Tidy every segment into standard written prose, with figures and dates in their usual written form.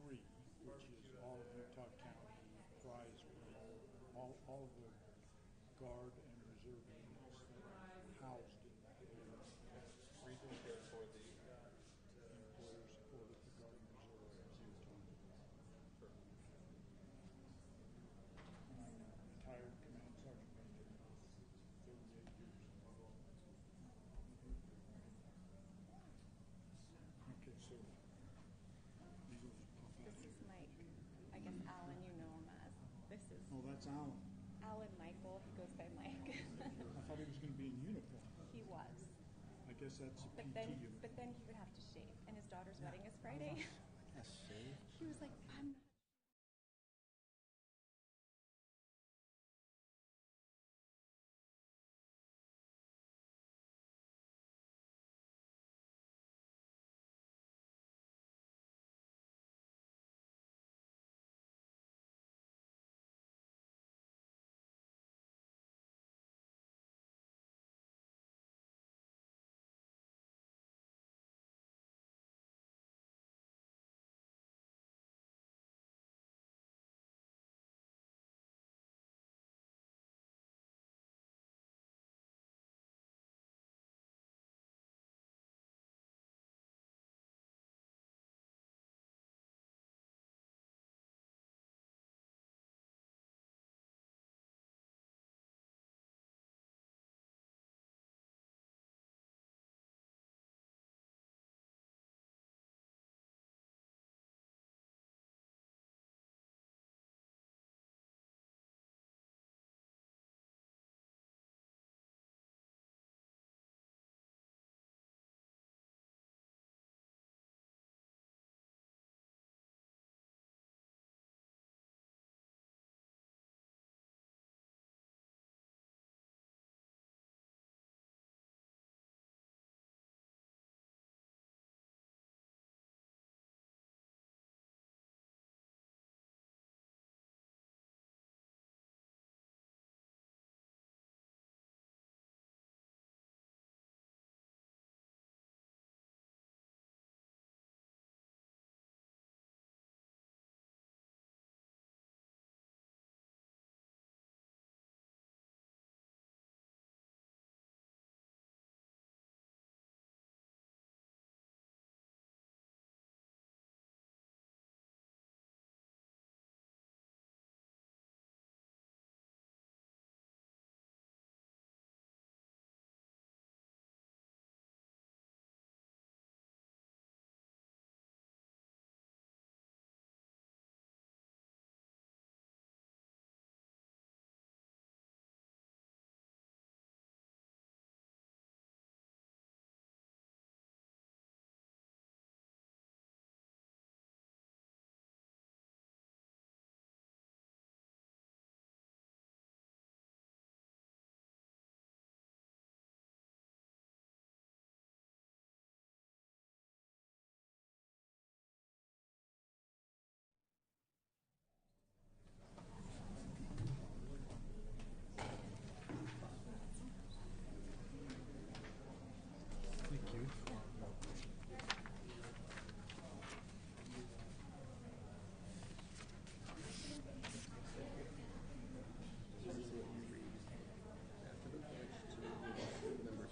3, which is all of Utah County, prize room, all of the Guard and Reserve units that are housed in that area. Regional care for the employers supported the Guard and Reserve of Utah. And I'm a retired command sergeant major, 38 years. Okay, so this is Mike. I guess Alan, you know him as. This is. Oh, that's Alan. Alan Michael. He goes by Mike. I thought he was going to be in uniform. He was. I guess that's a PT uniform. But then he would have to shave, and his daughter's wedding is Friday. Shave? He was like, I'm not. Thank you. after the pledge to members.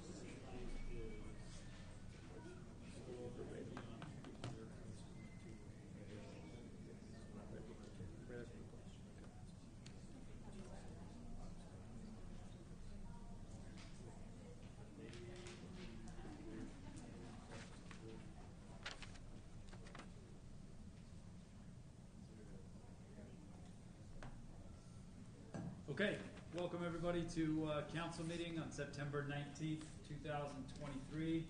Okay, welcome everybody to council meeting on September 19th, 2023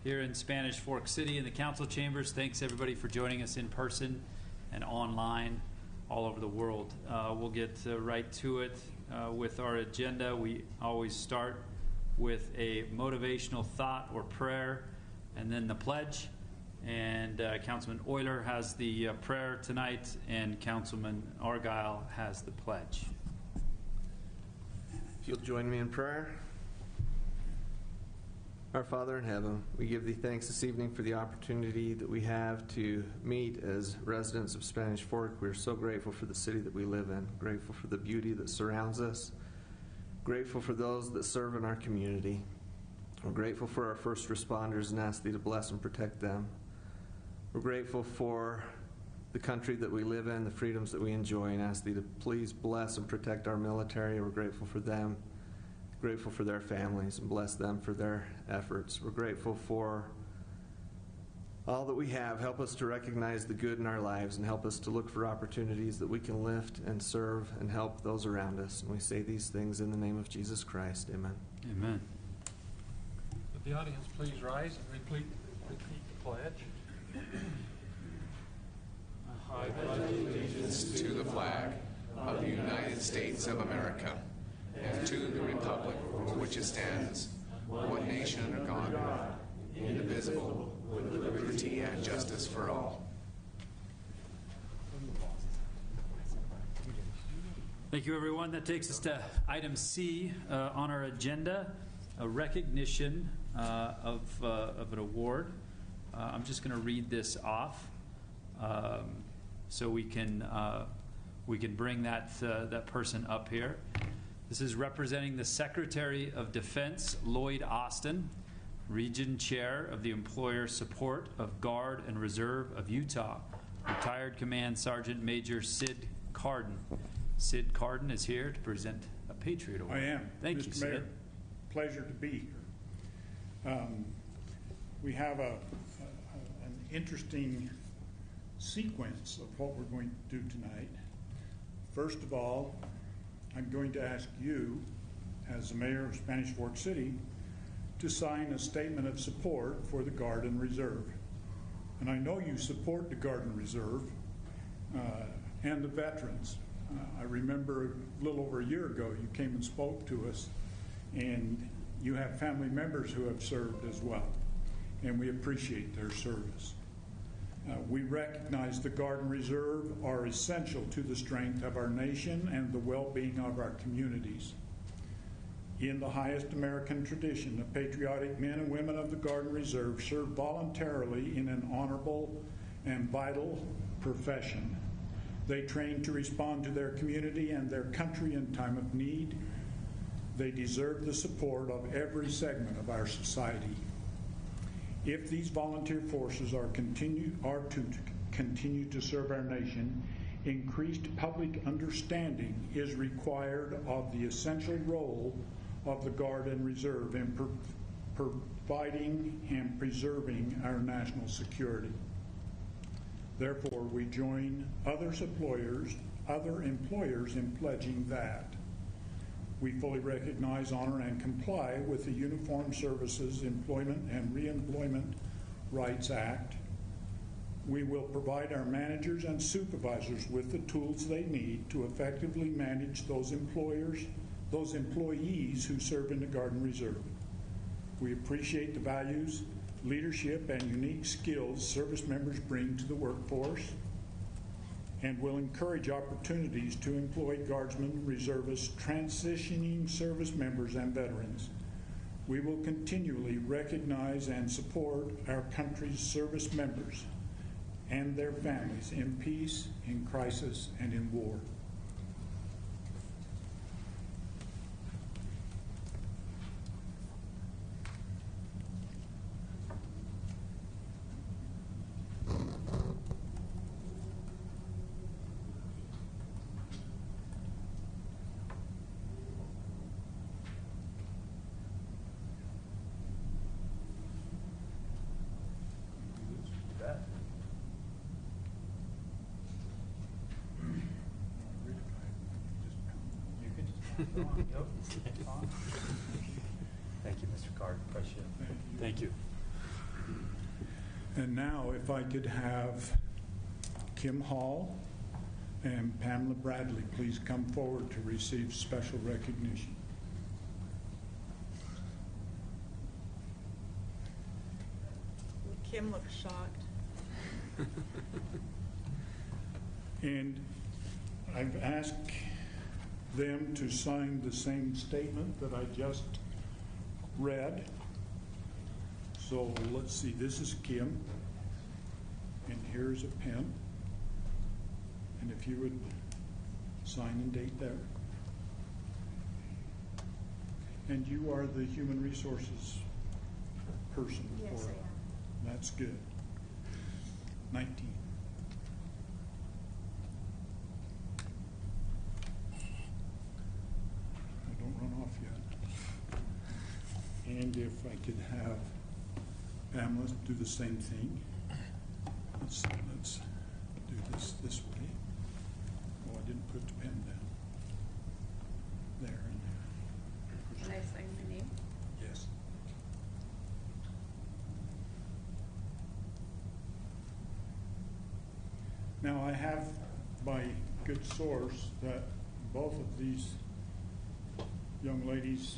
here in Spanish Fork City in the council chambers. Thanks everybody for joining us in person and online all over the world. We'll get right to it with our agenda. We always start with a motivational thought or prayer and then the pledge. And Councilman Euler has the prayer tonight, and Councilman Argyle has the pledge. If you'll join me in prayer. Our Father in heaven, we give thee thanks this evening for the opportunity that we have to meet as residents of Spanish Fork. We're so grateful for the city that we live in, grateful for the beauty that surrounds us, grateful for those that serve in our community. We're grateful for our first responders and ask thee to bless and protect them. We're grateful for the country that we live in, the freedoms that we enjoy, and ask thee to please bless and protect our military. We're grateful for them, grateful for their families, and bless them for their efforts. We're grateful for all that we have. Help us to recognize the good in our lives and help us to look for opportunities that we can lift and serve and help those around us. And we say these things in the name of Jesus Christ. Amen. Amen. Would the audience please rise and repeat the pledge? I pledge allegiance To the flag of the United States of America and to the republic for which it stands, one nation under God, indivisible, with liberty and justice for all. Thank you, everyone. That takes us to item C on our agenda, a recognition of an award. I'm just going to read this off so we can bring that person up here. This is representing the Secretary of Defense, Lloyd Austin, Region Chair of the Employer Support of Guard and Reserve of Utah, retired Command Sergeant Major Sid Carden. Sid Carden is here to present a Patriot Award. I am. Thank Mr. you, Sid. Mayor, pleasure to be here. We have an interesting sequence of what we're going to do tonight. First of all, I'm going to ask you, as the mayor of Spanish Fork City, to sign a statement of support for the Guard and Reserve. And I know you support the Guard and Reserve and the veterans. I remember a little over a year ago you came and spoke to us, and you have family members who have served as well, and we appreciate their service. We recognize the Guard and Reserve are essential to the strength of our nation and the well-being of our communities. In the highest American tradition, the patriotic men and women of the Guard and Reserve serve voluntarily in an honorable and vital profession. They train to respond to their community and their country in time of need. They deserve the support of every segment of our society. If these volunteer forces are to continue to serve our nation, increased public understanding is required of the essential role of the Guard and Reserve in providing and preserving our national security. Therefore, we join other employers in pledging that we fully recognize, honor, and comply with the Uniformed Services Employment and Reemployment Rights Act. We will provide our managers and supervisors with the tools they need to effectively manage those employees who serve in the Guard and Reserve. We appreciate the values, leadership, and unique skills service members bring to the workforce, and will encourage opportunities to employ Guardsmen, reservists, transitioning service members, and veterans. We will continually recognize and support our country's service members and their families in peace, in crisis, and in war. Thank you, Mr. Card. Appreciate it. Thank you. And now, if I could have Kim Hall and Pamela Bradley please come forward to receive special recognition. Kim looks shocked. And I've asked them to sign the same statement that I just read. So let's see, this is Kim, and here's a pen. And if you would sign and date there. And you are the human resources person Yes, for I it. am. That's good. 19. Don't run off yet. And if I could have Pamela do the same thing. Let's do this way. Oh, I didn't put the pen down. There and there. Can I sign my name? Yes. Now, I have by good source that both of these young ladies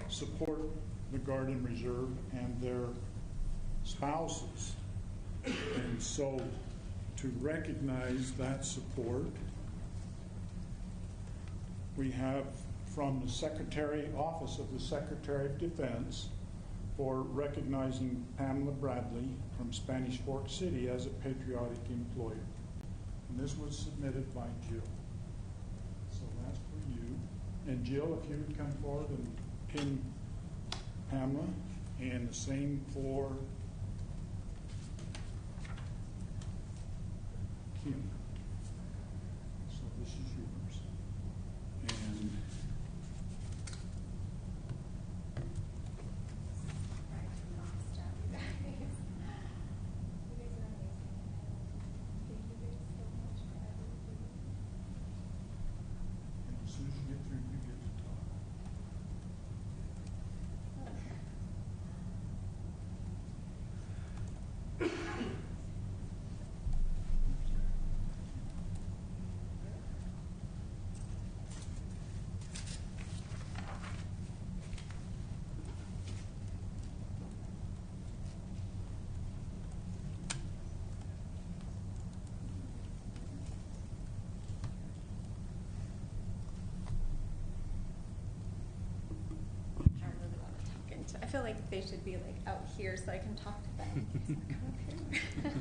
support the Guard and Reserve and their spouses. And so to recognize that support, we have from the Office of the Secretary of Defense for recognizing Pamela Bradley from Spanish Fork City as a patriotic employer. And this was submitted by Jill. So that's for you. And Jill, if you would come forward and pin Pamela, and the same for Kim. So this is yours. And as soon as you get through, you get to talk. I really want to talk into. I feel like they should be like out here so I can talk to them. Come up here.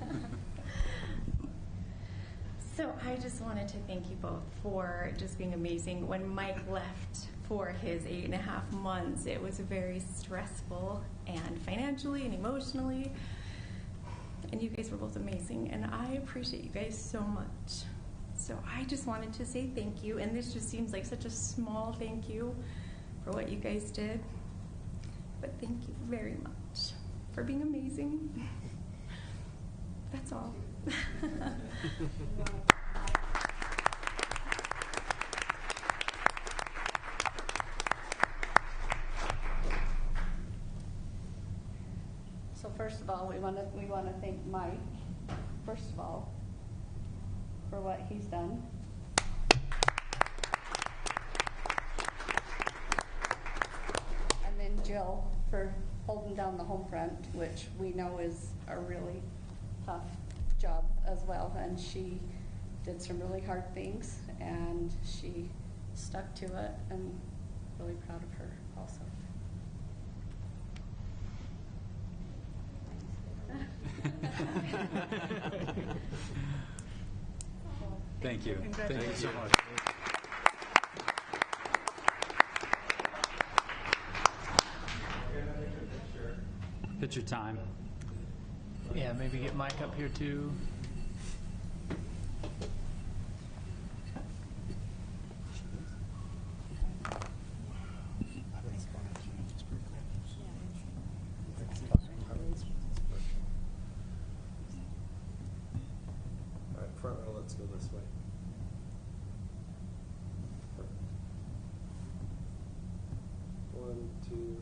So I just wanted to thank you both for just being amazing. When Mike left for his 8.5 months, it was very stressful and financially and emotionally. And you guys were both amazing, and I appreciate you guys so much. So I just wanted to say thank you, and this just seems like such a small thank you for what you guys did. But thank you very much for being amazing. That's all. So first of all, we want to thank Mike, first of all, for what he's done. And then Jill for holding down the home front, which we know is a really tough job as well. And she did some really hard things, and she stuck to it, and really proud of her also. Thank you. Thank you so much. Picture time. Yeah, maybe get Mike up here too. All right, front row, let's go this way. One, two,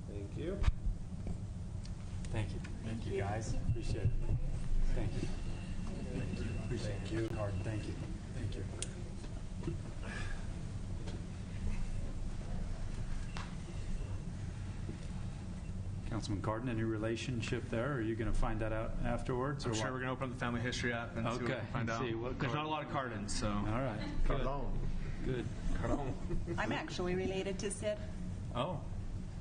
three. Thank you. Thank you. Thank you, guys. Appreciate it. Thank you. Thank you. Appreciate it. Garden. Thank you. Thank you. Councilman Cardin, any relationship there? Or are you going to find that out afterwards? I'm or sure what? we're going to open up the family history app and see what we Okay. can find out. See what There's not a lot of Cardins, so. All right. Good. Good. I'm actually related to Sid. Oh,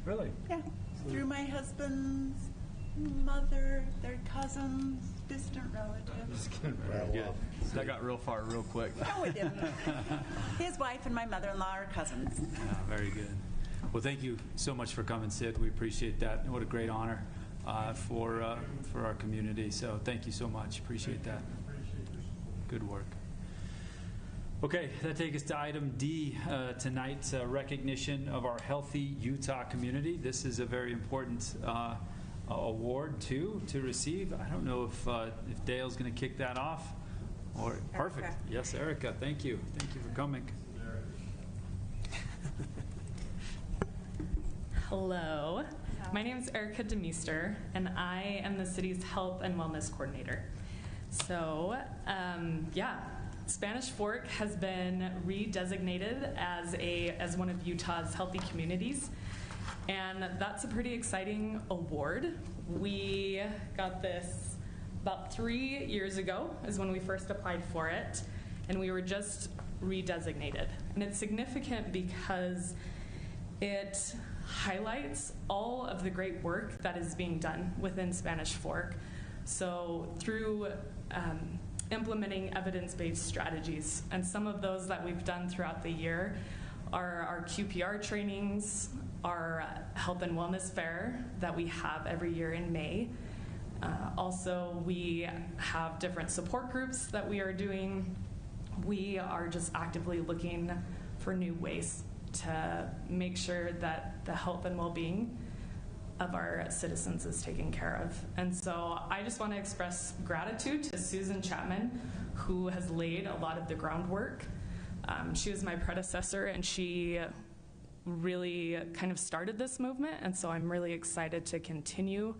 Really? Yeah. Through my husband's mother, their cousins, distant relatives. Very good. That got real far real quick. No, it didn't. His wife and my mother-in-law are cousins. Very good. Well, thank you so much for coming, Sid. We appreciate that. And what a great honor for our community. So thank you so much. Appreciate that. Good work. Okay, that takes us to item D tonight, recognition of our Healthy Utah community. This is a very important award, too, to receive. I don't know if Dale's going to kick that off. Or perfect. Erica. Yes, Erica, thank you. Thank you for coming. Hello, my name is Erica DeMeester, and I am the city's health and wellness coordinator. So, Spanish Fork has been redesignated as one of Utah's healthy communities, and that's a pretty exciting award. We got this about 3 years ago is when we first applied for it, and we were just redesignated. And it's significant because it highlights all of the great work that is being done within Spanish Fork. So through implementing evidence-based strategies, and some of those that we've done throughout the year are our QPR trainings, our health and wellness fair that we have every year in May. Also, we have different support groups that we are doing. We are just actively looking for new ways to make sure that the health and well-being of our citizens is taken care of. And so I just want to express gratitude to Susan Chapman, who has laid a lot of the groundwork. She was my predecessor, and she really kind of started this movement, and so I'm really excited to continue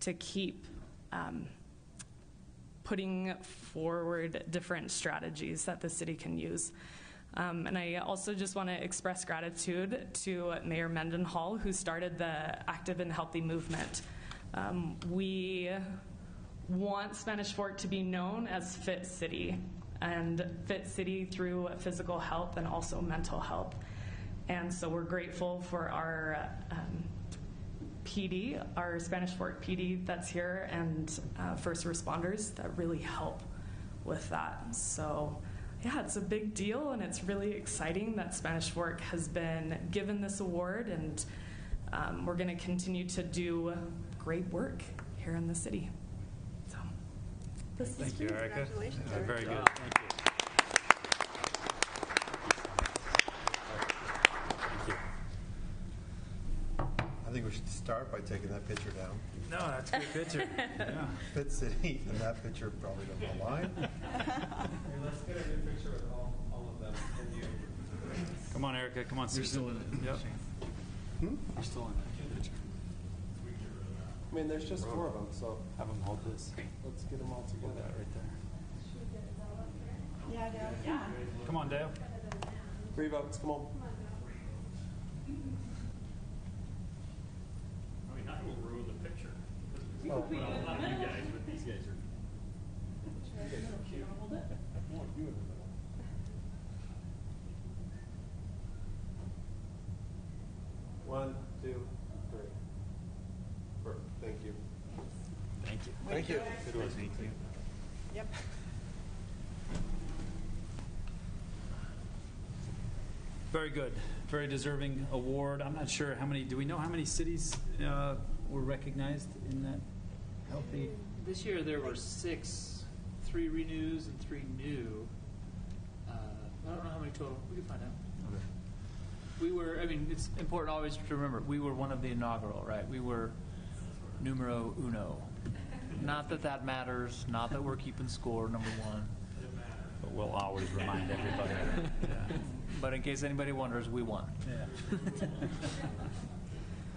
to keep putting forward different strategies that the city can use. And I also just want to express gratitude to Mayor Mendenhall, who started the Active and Healthy movement. We want Spanish Fork to be known as Fit City, and Fit City through physical health and also mental health. And so we're grateful for our PD, our Spanish Fork PD that's here, and first responders that really help with that. So yeah, it's a big deal, and it's really exciting that Spanish Fork has been given this award, and we're going to continue to do great work here in the city. So, Thank you, Erica. Congratulations, Very Erica. good. Thank you. I think we should start by taking that picture down. No, that's a good picture. Yeah. Fit City, and that picture probably doesn't align. Let's get a good picture with all of them and you. Come on, Erica. Come on, You're Susan. still in it. Yep. You're still in that picture. I mean, there's just 4 of them, so Have them hold this. let's get them all Hold together. that right there. Yeah, Dale. Yeah. Come on, Dale. 3 votes, come on. I mean, I will ruin the picture. Oh. Well, not you guys, but these guys are. One, two, three. Perfect. Thank you. Thank you. Thank you. Good work. Thank you. Yep. Very good. Very deserving award. I'm not sure how many, do we know how many cities were recognized in that healthy? This year there were 6, 3 renews and 3 new. I don't know how many total. We can find out. Okay. We were, I mean, it's important always to remember, we were one of the inaugural, right? We were numero uno. Not that that matters, not that we're keeping score, number 1. But we'll always remind everybody. Yeah. But in case anybody wonders, we won. Yeah.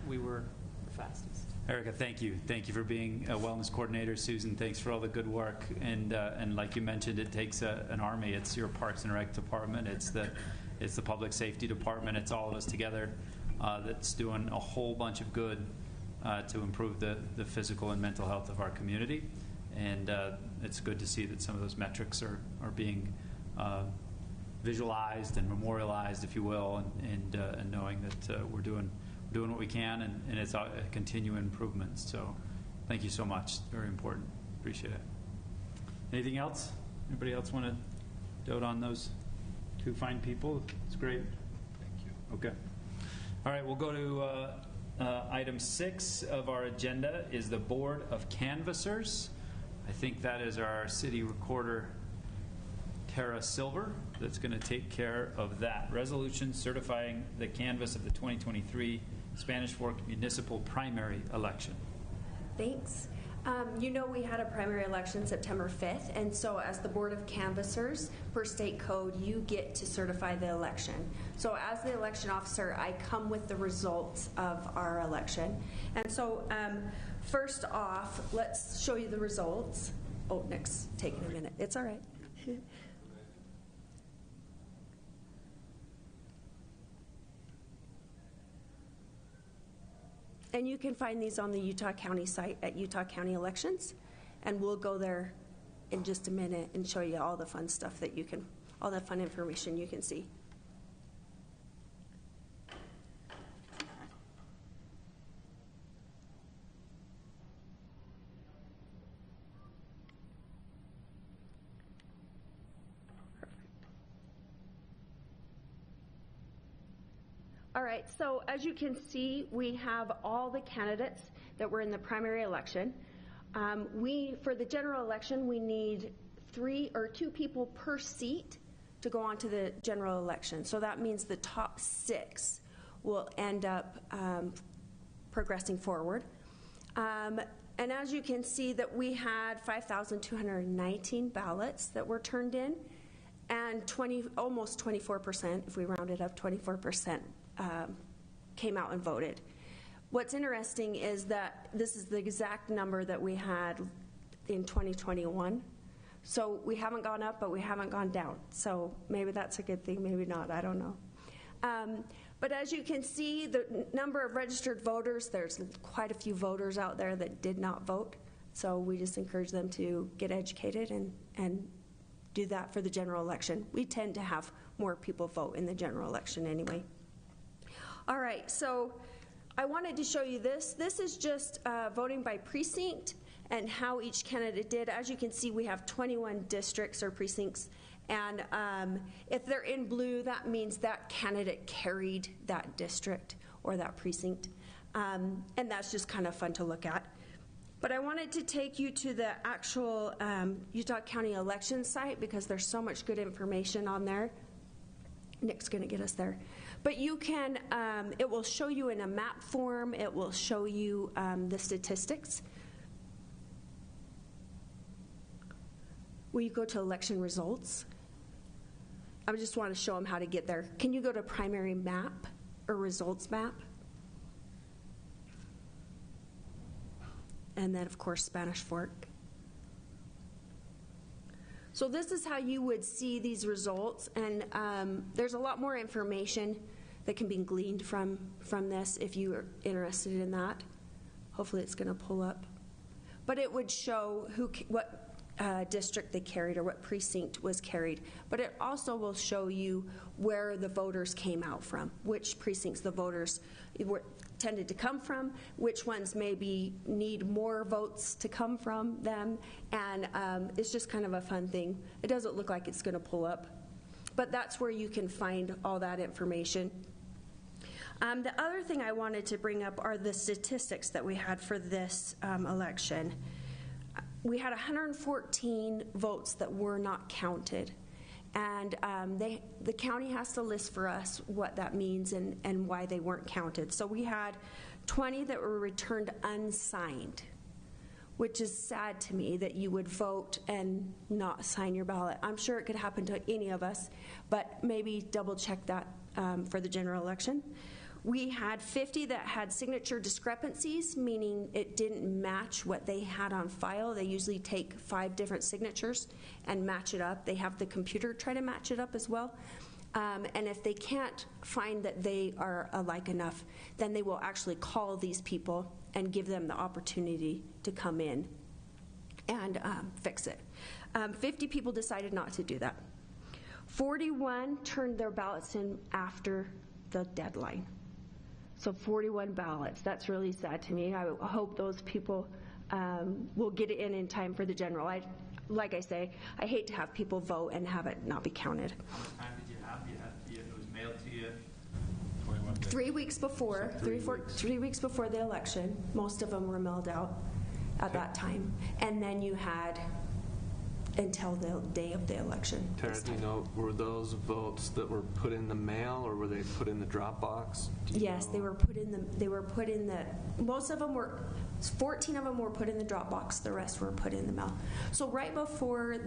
We were the fastest. Erica, thank you. Thank you for being a wellness coordinator. Susan, thanks for all the good work. And like you mentioned, it takes an army. It's your Parks and Rec department. It's the Public Safety department. It's all of us together that's doing a whole bunch of good to improve the physical and mental health of our community. And it's good to see that some of those metrics are being visualized and memorialized, if you will, and knowing that we're doing what we can, and it's a continuing improvement. So thank you so much. Very important. Appreciate it. Anything else? Anybody else want to dote on those two fine people? It's great. Thank you. Okay. All right, we'll go to item 6 of our agenda is the Board of Canvassers. I think that is our city recorder, Tara Silver, that's going to take care of that. Resolution certifying the canvass of the 2023 Spanish Fork Municipal Primary Election. Thanks. You know, we had a primary election September 5th, and so as the Board of Canvassers, per state code, you get to certify the election. So as the election officer, I come with the results of our election. And so first off, let's show you the results. Oh, Nick's taking a minute. It's all right. And you can find these on the Utah County site at Utah County Elections. And we'll go there in just a minute and show you all the fun stuff that you can, all the fun information you can see. All right, so as you can see, we have all the candidates that were in the primary election. For the general election, we need 2 people per seat to go on to the general election. So that means the top 6 will end up progressing forward. And as you can see that we had 5,219 ballots that were turned in, and almost 24%, if we round it up, 24%. Came out and voted. What's interesting is that this is the exact number that we had in 2021. So we haven't gone up, but we haven't gone down. So maybe that's a good thing, maybe not, I don't know. But as you can see, the number of registered voters, there's quite a few voters out there that did not vote. So we just encourage them to get educated and do that for the general election. We tend to have more people vote in the general election anyway. All right, so I wanted to show you this. This is just voting by precinct and how each candidate did. As you can see, we have 21 districts or precincts, and if they're in blue, that means that candidate carried that district or that precinct, and that's just kind of fun to look at. But I wanted to take you to the actual Utah County election site because there's so much good information on there. Nick's going to get us there. But you can, it will show you in a map form, it will show you the statistics. Will you go to election results? I just want to show them how to get there. Can you go to primary map or results map? And then, of course, Spanish Fork. So this is how you would see these results, and there's a lot more information that can be gleaned from this if you are interested in that. Hopefully it's going to pull up. But it would show what district they carried or what precinct was carried. But it also will show you where the voters came out from, which precincts the voters tended to come from, which ones maybe need more votes to come from them, and it's just kind of a fun thing. It doesn't look like it's going to pull up, but that's where you can find all that information. The other thing I wanted to bring up are the statistics that we had for this election. We had 114 votes that were not counted. And the county has to list for us what that means and why they weren't counted. So we had 20 that were returned unsigned, which is sad to me that you would vote and not sign your ballot. I'm sure it could happen to any of us, but maybe double check that for the general election. We had 50 that had signature discrepancies, meaning it didn't match what they had on file. They usually take 5 different signatures and match it up. They have the computer try to match it up as well. And if they can't find that they are alike enough, then they will actually call these people and give them the opportunity to come in and fix it. 50 people decided not to do that. 41 turned their ballots in after the deadline. So 41 ballots. That's really sad to me. I hope those people will get it in time for the general. Like I say, I hate to have people vote and have it not be counted. How much time did you have? It was mailed to you? 3 weeks before, three weeks before the election. Most of them were mailed out at that time. And then you had until the day of the election. Tara, do you know, were those votes that were put in the mail or were they put in the drop box? Yes, they were put in the, most of them were, 14 of them were put in the drop box, the rest were put in the mail. So right before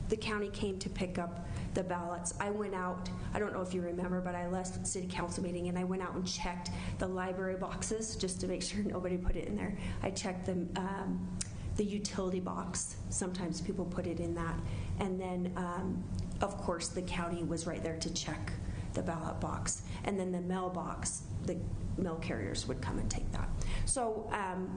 the county came to pick up the ballots, I went out, I don't know if you remember, but I left the city council meeting and I went out and checked the library boxes just to make sure nobody put it in there. I checked the utility box. Sometimes people put it in that. And then, of course, the county was right there to check the ballot box. And then the mailbox, the mail carriers would come and take that. So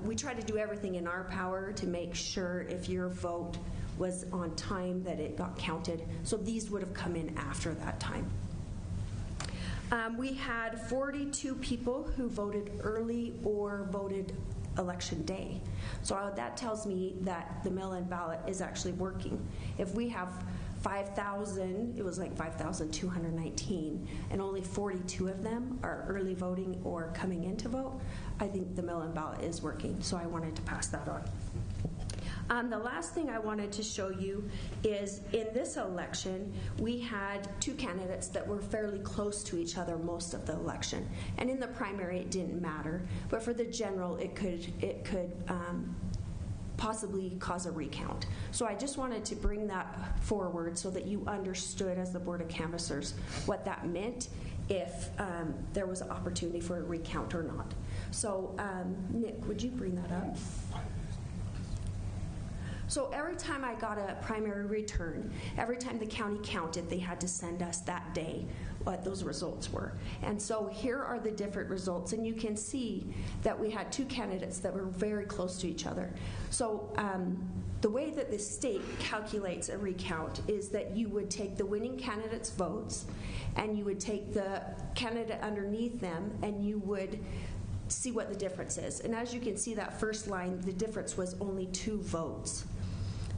we try to do everything in our power to make sure if your vote was on time that it got counted. So these would have come in after that time. We had 42 people who voted early or voted election day. So that tells me that the mail-in ballot is actually working. If we have 5,000, it was like 5,219, and only 42 of them are early voting or coming in to vote, I think the mail-in ballot is working. So I wanted to pass that on. The last thing I wanted to show you is in this election, we had two candidates that were fairly close to each other most of the election. And in the primary, it didn't matter. But for the general, it could possibly cause a recount. So I just wanted to bring that forward so that you understood as the Board of Canvassers what that meant if there was an opportunity for a recount or not. So Nick, would you bring that up? So every time I got a primary return, every time the county counted, they had to send us that day what those results were. And so here are the different results, and you can see that we had two candidates that were very close to each other. So the way that the state calculates a recount is that you would take the winning candidate's votes, and you would take the candidate underneath them, and you would see what the difference is. And as you can see, that first line, the difference was only 2 votes.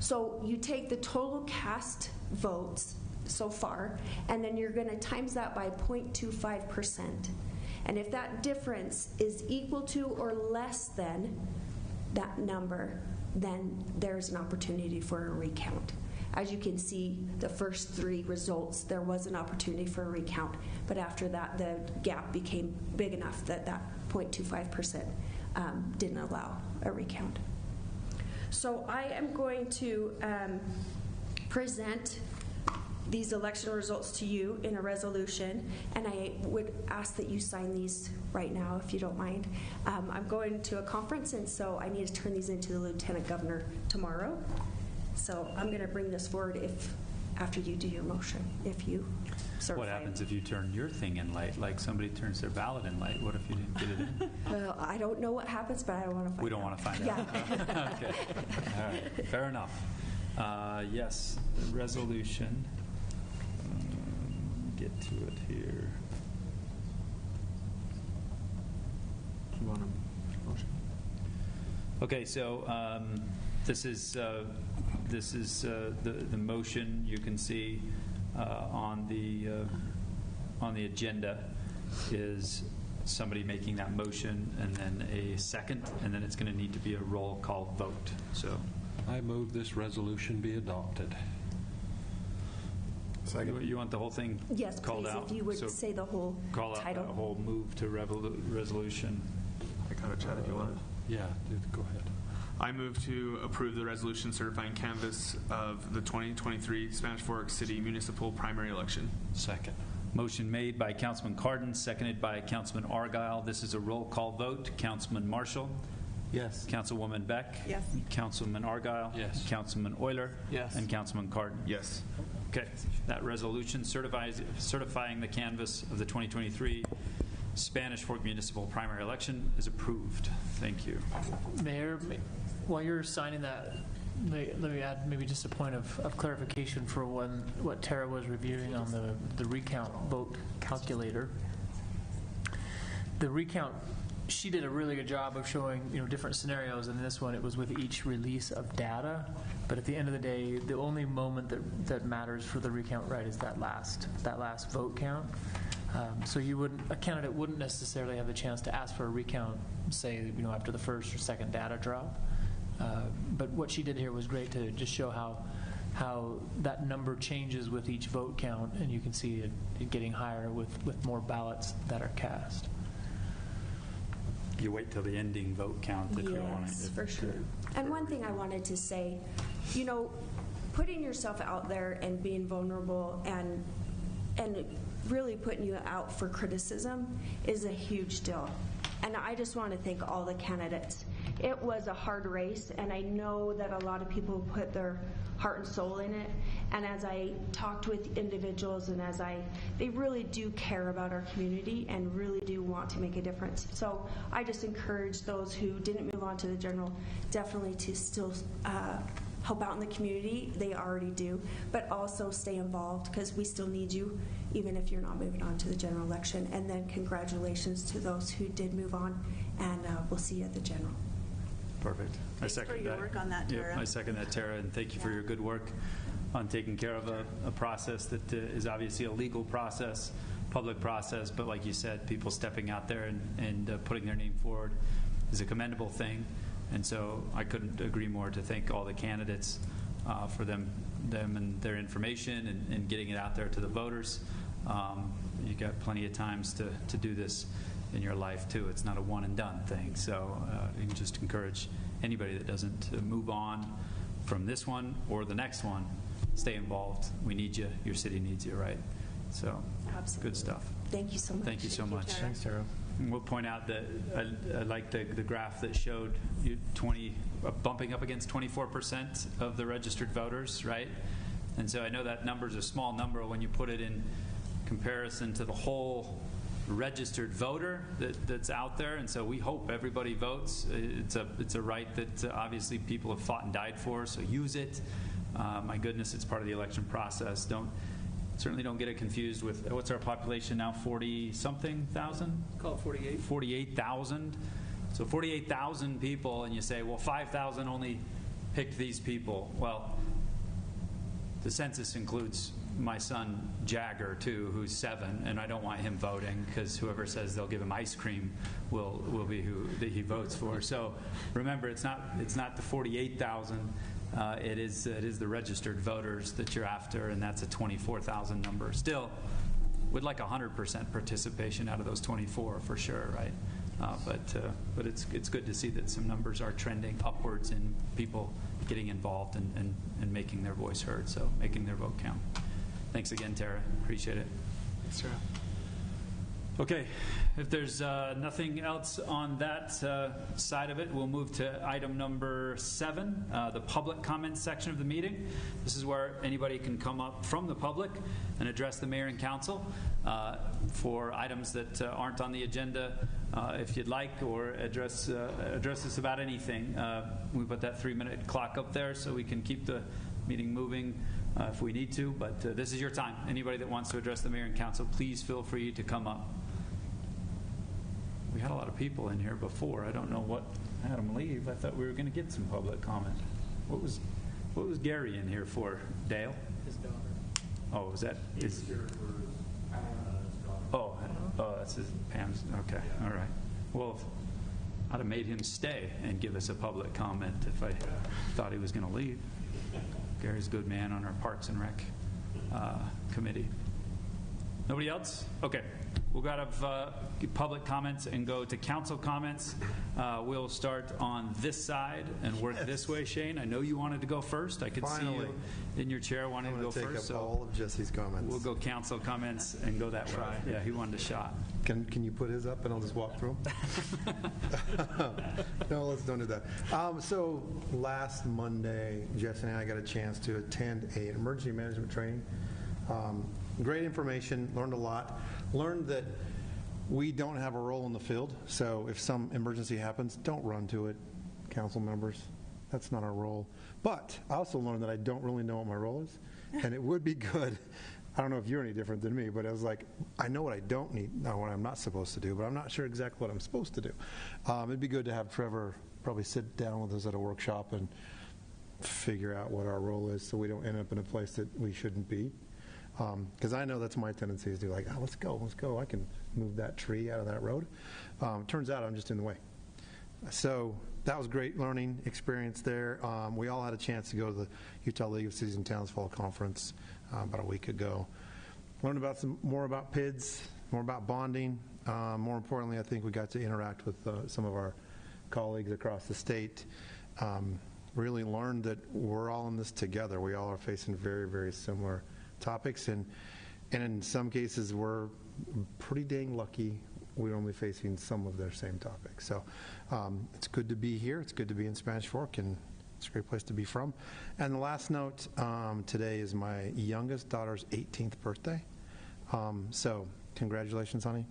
So you take the total cast votes so far, and then you're going to times that by 0.25%. And if that difference is equal to or less than that number, then there's an opportunity for a recount. As you can see, the first 3 results, there was an opportunity for a recount, but after that, the gap became big enough that that 0.25% didn't allow a recount. So I am going to present these election results to you in a resolution, and I would ask that you sign these right now, if you don't mind. I'm going to a conference, and so I need to turn these into the Lieutenant Governor tomorrow. So I'm going to bring this forward after you do your motion, if you certify. What happens if you turn your thing in late, like somebody turns their ballot in late? What if you didn't get it in? Well, I don't know what happens, but I don't want to find out. We don't want to find out. Okay. All right. Fair enough. Yes, the resolution. Get to it here. Do you want a motion? Okay, so this is the motion you can see on the agenda is somebody making that motion and then a second, and then it's going to need to be a roll call vote. So I move this resolution be adopted. Second. You want the whole thing yes, called please, out? If you would so say the whole call title. out the whole move to resolution. I got a chat if you want it. Yeah, dude, go ahead. I move to approve the resolution certifying canvass of the 2023 Spanish Fork City Municipal Primary Election. Second. Motion made by Councilman Cardin, seconded by Councilman Argyle. This is a roll call vote. Councilman Marshall? Yes. Councilwoman Beck? Yes. Councilman Argyle? Yes. Councilman Euler? Yes. And Councilman Cardin? Yes. Okay. That resolution certifying the canvass of the 2023 Spanish Fork Municipal Primary Election is approved. Thank you. Mayor, while you're signing that, let me add maybe just a point of clarification for what Tara was reviewing on the recount vote calculator. the recount, she did a really good job of showing, different scenarios. And in this one, it was with each release of data. But at the end of the day, the only moment that matters for the recount, right, is that last vote count. So a candidate wouldn't necessarily have the chance to ask for a recount, say, after the first or second data drop. But what she did here was great to just show how that number changes with each vote count, and you can see it getting higher with more ballots that are cast. You wait till the ending vote count if you want it. Yes, for sure. And one thing I wanted to say, putting yourself out there and being vulnerable and really putting you out for criticism is a huge deal. And I just want to thank all the candidates. It was a hard race, and I know that a lot of people put their heart and soul in it. And as I talked with individuals and they really do care about our community and really do want to make a difference. So I just encourage those who didn't move on to the general definitely to still help out in the community. They already do, but also stay involved because we still need you even if you're not moving on to the general election. And then congratulations to those who did move on, and we'll see you at the general. Perfect. Thanks for your work on that, Tara. I second that, Tara, and thank you for your good work on taking care of a process that is obviously a legal process, public process, but like you said, people stepping out there and putting their name forward is a commendable thing. And so I couldn't agree more to thank all the candidates for them and their information and getting it out there to the voters. You got plenty of times to do this in your life too. It's not a one and done thing. So you can just encourage anybody that doesn't move on from this one or the next one, stay involved. We need you. Your city needs you, right? So Absolutely. Good stuff. Thank you so much. Thank you so much. Tara. Thanks, Tara. And we'll point out that I like the graph that showed you bumping up against 24% of the registered voters, right? And so I know that number is a small number when you put it in comparison to the whole registered voter that's out there. And so we hope everybody votes. It's a right that obviously people have fought and died for, so use it. My goodness, it's part of the election process. Certainly don't get it confused with, what's our population now, 40-something thousand? Call it 48. 48,000. So 48,000 people, and you say, well, 5,000 only picked these people. Well, the census includes my son Jagger too, who's 7, and I don't want him voting because whoever says they'll give him ice cream will be who that he votes for. So remember, it's not the 48,000. It is the registered voters that you're after, and that's a 24,000 number. Still, we'd like 100% participation out of those 24 for sure, right? But it's good to see that some numbers are trending upwards in people getting involved and making their voice heard, so making their vote count. Thanks again, Tara. Appreciate it. Thanks, Tara. Okay, if there's nothing else on that side of it, we'll move to item number 7, the public comments section of the meeting. This is where anybody can come up from the public and address the mayor and council for items that aren't on the agenda if you'd like, or address us about anything. We put that 3-minute clock up there so we can keep the meeting moving if we need to, but this is your time. Anybody that wants to address the mayor and council, please feel free to come up. We had a lot of people in here before. I don't know what had them leave. I thought we were going to get some public comment. What was Gary in here for? Dale? His daughter. Oh, was that his? Oh, that's his Pam's. Okay, all right. Well, I'd have made him stay and give us a public comment if I thought he was going to leave. Gary's a good man on our Parks and Rec committee. Nobody else? Okay. We'll go out of public comments and go to council comments. We'll start on this side and work this way, Shane. I know you wanted to go first. I could see you in your chair wanting to go take first. Up all of Jesse's comments. We'll go council comments and go that way. Yeah, he wanted a shot. Can you put his up and I'll just walk through them? No, let's don't do that. So last Monday, Jesse and I got a chance to attend an emergency management training. Great information, learned a lot. Learned that we don't have a role in the field, so if some emergency happens, don't run to it, council members. That's not our role. But I also learned that I don't really know what my role is, and it would be good I don't know if you're any different than me, but it was like, I know what I don't need, not what I'm not supposed to do, but I'm not sure exactly what I'm supposed to do. It'd be good to have Trevor probably sit down with us at a workshop and figure out what our role is so we don't end up in a place that we shouldn't be. Because I know that's my tendency is to be like, oh, let's go. I can move that tree out of that road. Turns out I'm just in the way. So that was great learning experience there. We all had a chance to go to the Utah League of Cities and Towns Fall Conference about a week ago. Learned about more about PIDs, more about bonding. More importantly, I think we got to interact with some of our colleagues across the state. Really learned that we're all in this together. We all are facing very, very similar topics, and in some cases we're pretty dang lucky we're only facing some of their same topics. So it's good to be here. It's good to be in Spanish Fork, and it's a great place to be from. And the last note, today is my youngest daughter's 18th birthday. So congratulations, honey.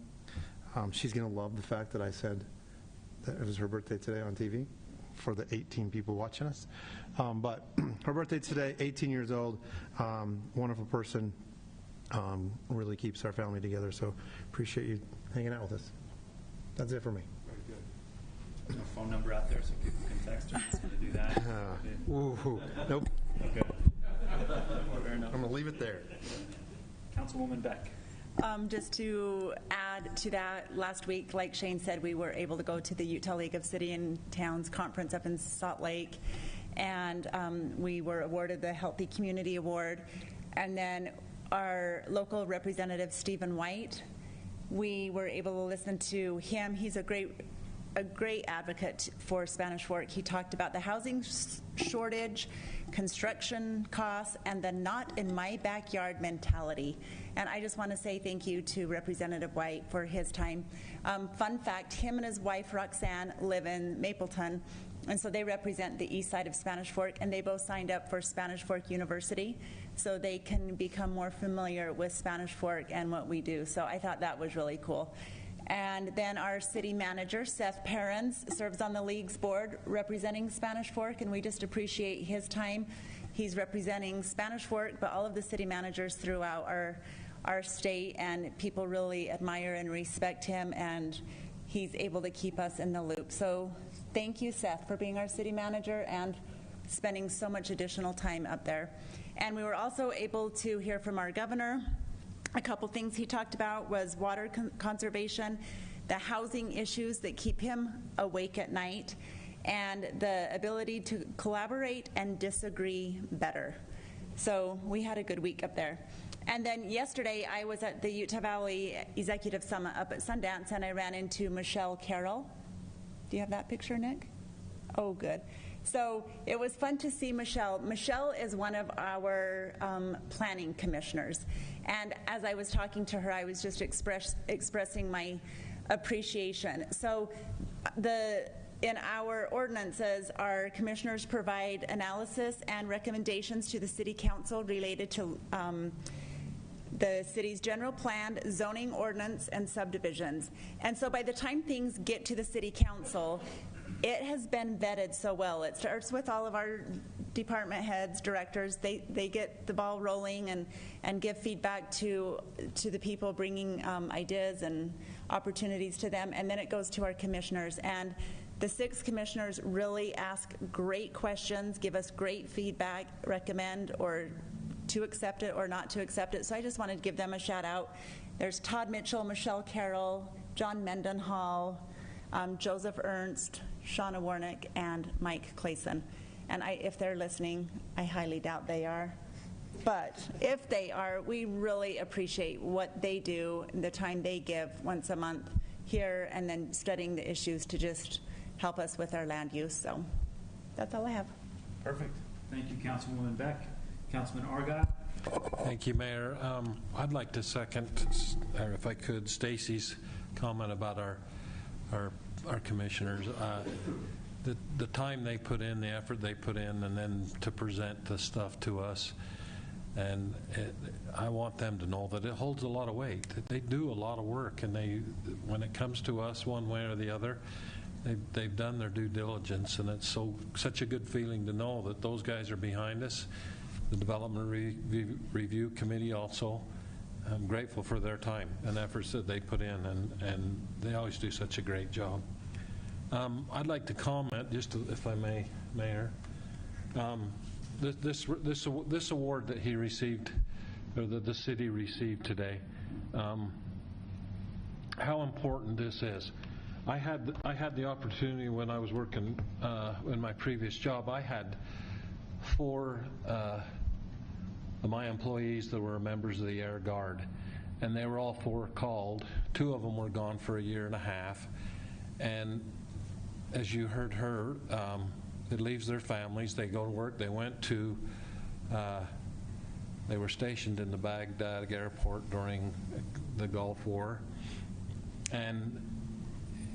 She's going to love the fact that I said that it was her birthday today on TV for the 18 people watching us. But her birthday today, 18 years old, wonderful person, really keeps our family together. So appreciate you hanging out with us. That's it for me. Very good. No phone number out there so people can text her. Just going to do that. Nope. Okay. Fair enough. I'm going to leave it there. Councilwoman Beck. Just to add to that, last week, like Shane said, we were able to go to the Utah League of City and Towns Conference up in Salt Lake, and we were awarded the Healthy Community Award. And then our local representative, Stephen White, we were able to listen to him. He's a great advocate for Spanish Fork. He talked about the housing shortage, construction costs, and the not in my backyard mentality. And I just want to say thank you to Representative White for his time. Fun fact, him and his wife Roxanne live in Mapleton, and so they represent the east side of Spanish Fork, and they both signed up for Spanish Fork University so they can become more familiar with Spanish Fork and what we do. So I thought that was really cool. And then our city manager, Seth Perrins, serves on the League's board representing Spanish Fork, and we just appreciate his time. He's representing Spanish Fork, but all of the city managers throughout our state, and people really admire and respect him, and he's able to keep us in the loop. So thank you, Seth, for being our city manager and spending so much additional time up there. And we were also able to hear from our governor. A couple things he talked about was water conservation, the housing issues that keep him awake at night, and the ability to collaborate and disagree better. So we had a good week up there. And then yesterday I was at the Utah Valley Executive Summit up at Sundance, and I ran into Michelle Carroll. Do you have that picture, Nick? Oh, good. So it was fun to see Michelle. Michelle is one of our planning commissioners. And as I was talking to her, I was just expressing my appreciation. So in our ordinances, our commissioners provide analysis and recommendations to the City Council related to the city's general plan, zoning ordinance, and subdivisions. And so by the time things get to the City Council, it has been vetted so well. It starts with all of our department heads, directors. They get the ball rolling and give feedback to the people, bringing ideas and opportunities to them, and then it goes to our commissioners. And the 6 commissioners really ask great questions, give us great feedback, recommend or to accept it or not to accept it. So I just wanted to give them a shout out. There's Todd Mitchell, Michelle Carroll, John Mendenhall, Joseph Ernst, Shauna Warnick, and Mike Clayson. And if they're listening, I highly doubt they are. But if they are, we really appreciate what they do, the time they give once a month here, and then studying the issues to just help us with our land use. So that's all I have. Perfect. Thank you, Councilwoman Beck. Councilman Argyle. Thank you, Mayor. I'd like to second, or if I could, Stacy's comment about our commissioners. The time they put in, the effort they put in, and then to present the stuff to us. And I want them to know that it holds a lot of weight. They do a lot of work, and when it comes to us one way or the other, they've done their due diligence, and it's such a good feeling to know that those guys are behind us. The Development Review Committee also I'm grateful for their time and efforts that they put in, and they always do such a great job. I'd like to comment, just if I may, Mayor. This award that he received, or that the city received today, how important this is. I had the opportunity when I was working in my previous job. I had 4 of my employees that were members of the Air Guard, and they were all 4 called. 2 of them were gone for a year and a half, and as you heard her, it leaves their families. They go to work. They went to they were stationed in the Baghdad airport during the Gulf War, and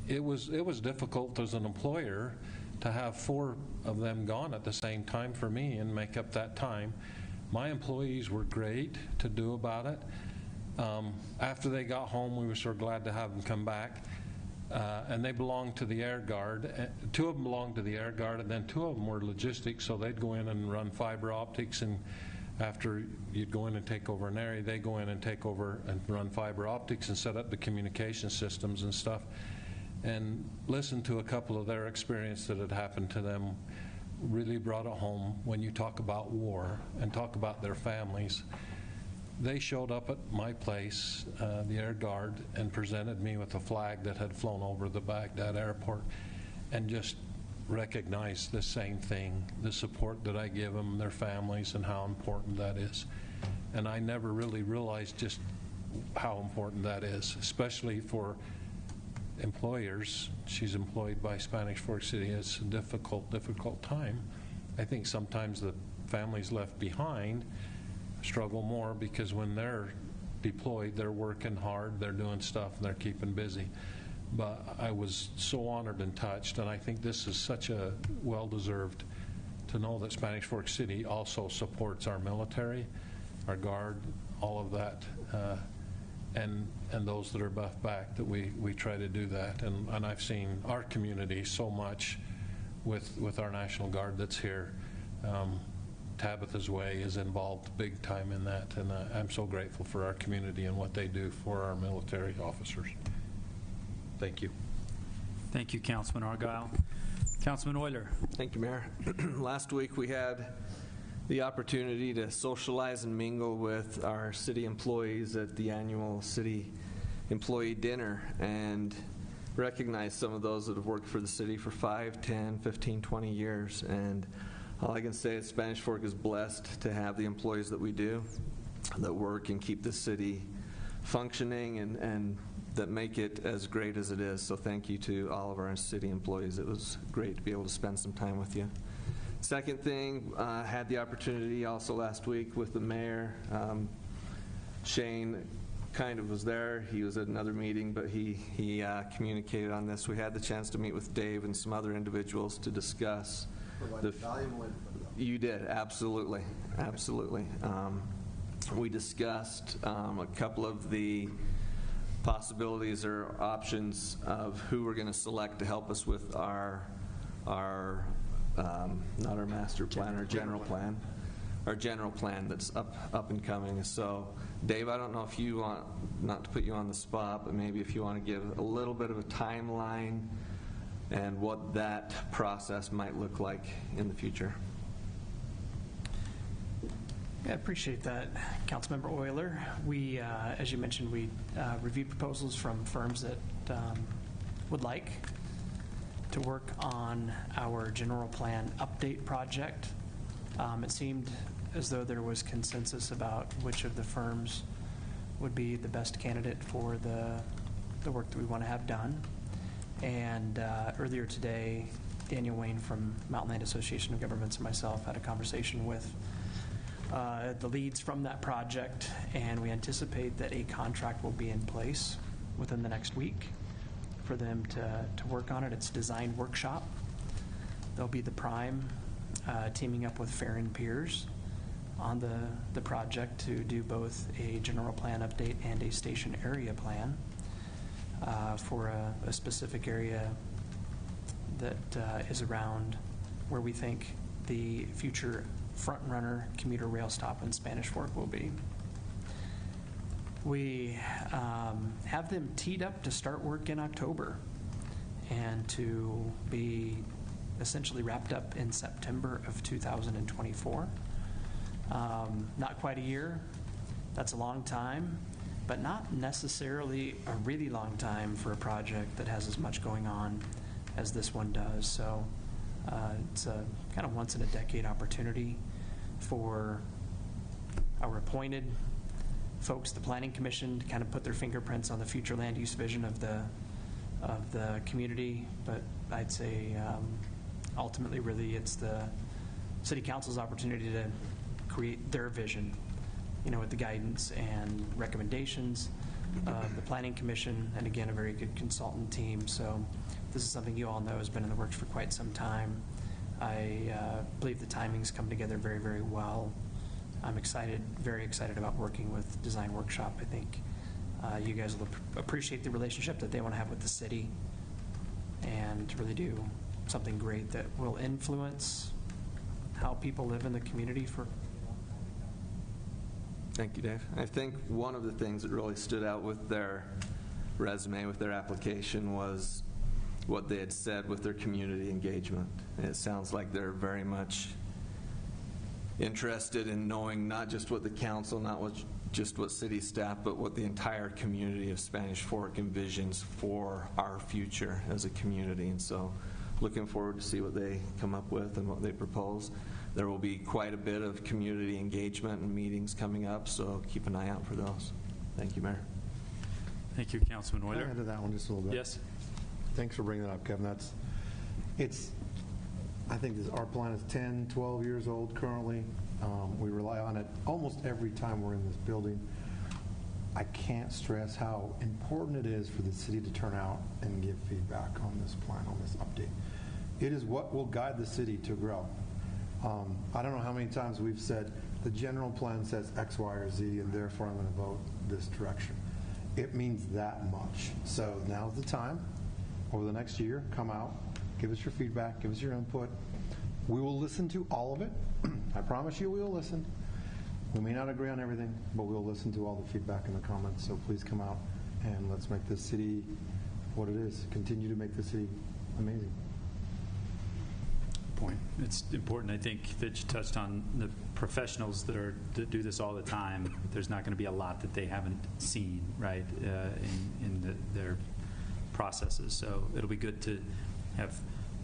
it was difficult as an employer to have 4 of them gone at the same time for me and make up that time. My employees were great to do about it. After they got home, we were so glad to have them come back. And they belonged to the Air Guard. 2 of them belonged to the Air Guard, and then 2 of them were logistics, so they'd go in and run fiber optics, and after you'd go in and take over an area, they go in and take over and run fiber optics and set up the communication systems and stuff. And listen to a couple of their experience that had happened to them. Really brought it home when you talk about war and talk about their families. They showed up at my place, the Air Guard, and presented me with a flag that had flown over the Baghdad airport, and just recognized the same thing, the support that I give them, their families, and how important that is. And I never really realized just how important that is, especially for employers. She's employed by Spanish Fork City. It's a difficult time. I think sometimes the families left behind struggle more, because when they're deployed, they're working hard, they're doing stuff, and they're keeping busy. But I was so honored and touched, and I think this is such a well-deserved to know that Spanish Fork City also supports our military, our Guard, all of that, and those that are buffed back, that we try to do that. And I've seen our community so much with our National Guard that's here. Tabitha's Way is involved big time in that, and I'm so grateful for our community and what they do for our military officers. Thank you. Thank you, Councilman Argyle. Councilman Euler. Thank you, Mayor. Last week we had the opportunity to socialize and mingle with our city employees at the annual city employee dinner, and recognize some of those that have worked for the city for 5, 10, 15, 20 years. And all I can say is Spanish Fork is blessed to have the employees that we do, that work and keep the city functioning, and that make it as great as it is. So thank you to all of our city employees. It was great to be able to spend some time with you. Second thing, had the opportunity also last week with the mayor. Shane kind of was there. He was at another meeting, but he communicated on this. We had the chance to meet with Dave and some other individuals to discuss. You did, absolutely, absolutely. We discussed a couple of the possibilities or options of who we're going to select to help us with our not our master plan, our general plan. Our general plan that's up and coming. So, Dave, I don't know if you want, not to put you on the spot, but maybe if you want to give a little bit of a timeline and what that process might look like in the future. I appreciate that, Councilmember Euler. We, as you mentioned, we reviewed proposals from firms that would like to work on our general plan update project. It seemed as though there was consensus about which of the firms would be the best candidate for the work that we want to have done. And earlier today, Daniel Wayne from Mountain Land Association of Governments and myself had a conversation with the leads from that project, and we anticipate that a contract will be in place within the next week for them to work on it. It's a design workshop. They'll be the prime, teaming up with Farron Piers on the project to do both a general plan update and a station area plan for a specific area that is around where we think the future front runner commuter rail stop in Spanish Fork will be. We have them teed up to start work in October and to be essentially wrapped up in September of 2024. Not quite a year. That's a long time, but not necessarily a really long time for a project that has as much going on as this one does. So it's a kind of once in a decade opportunity for our appointed folks, the Planning Commission, to kind of put their fingerprints on the future land use vision of the community. But I'd say ultimately, really, it's the City Council's opportunity to create their vision, with the guidance and recommendations of the Planning Commission, and again, a very good consultant team. So this is something you all know has been in the works for quite some time. I believe the timings come together very, very well. I'm excited, very excited about working with Design Workshop. I think you guys will appreciate the relationship that they want to have with the city and really do something great that will influence how people live in the community for. Thank you, Dave. I think one of the things that really stood out with their resume, with their application, was what they had said with their community engagement. And it sounds like they're very much interested in knowing not just what the council, just what city staff, but what the entire community of Spanish Fork envisions for our future as a community. And so looking forward to see what they come up with and what they propose. There will be quite a bit of community engagement and meetings coming up, so keep an eye out for those. Thank you, Mayor. Thank you, Councilman Euler. Can I add to that one just a little bit? Yes. Thanks for bringing that up, Kevin. I think our plan is 10, 12 years old currently. We rely on it almost every time we're in this building. I can't stress how important it is for the city to turn out and give feedback on this plan, on this update. It is what will guide the city to grow. I don't know how many times we've said the general plan says X, Y, or Z, and therefore I'm going to vote this direction. It means that much. So now's the time. Over the next year, come out, give us your feedback, give us your input. We will listen to all of it. I promise you we will listen. We may not agree on everything, but we'll listen to all the feedback and the comments. So please come out and let's make this city what it is. Continue to make the city amazing. Point. It's important, I think, that you touched on the professionals that do this all the time. There's not going to be a lot that they haven't seen, right, in their processes. So it'll be good to have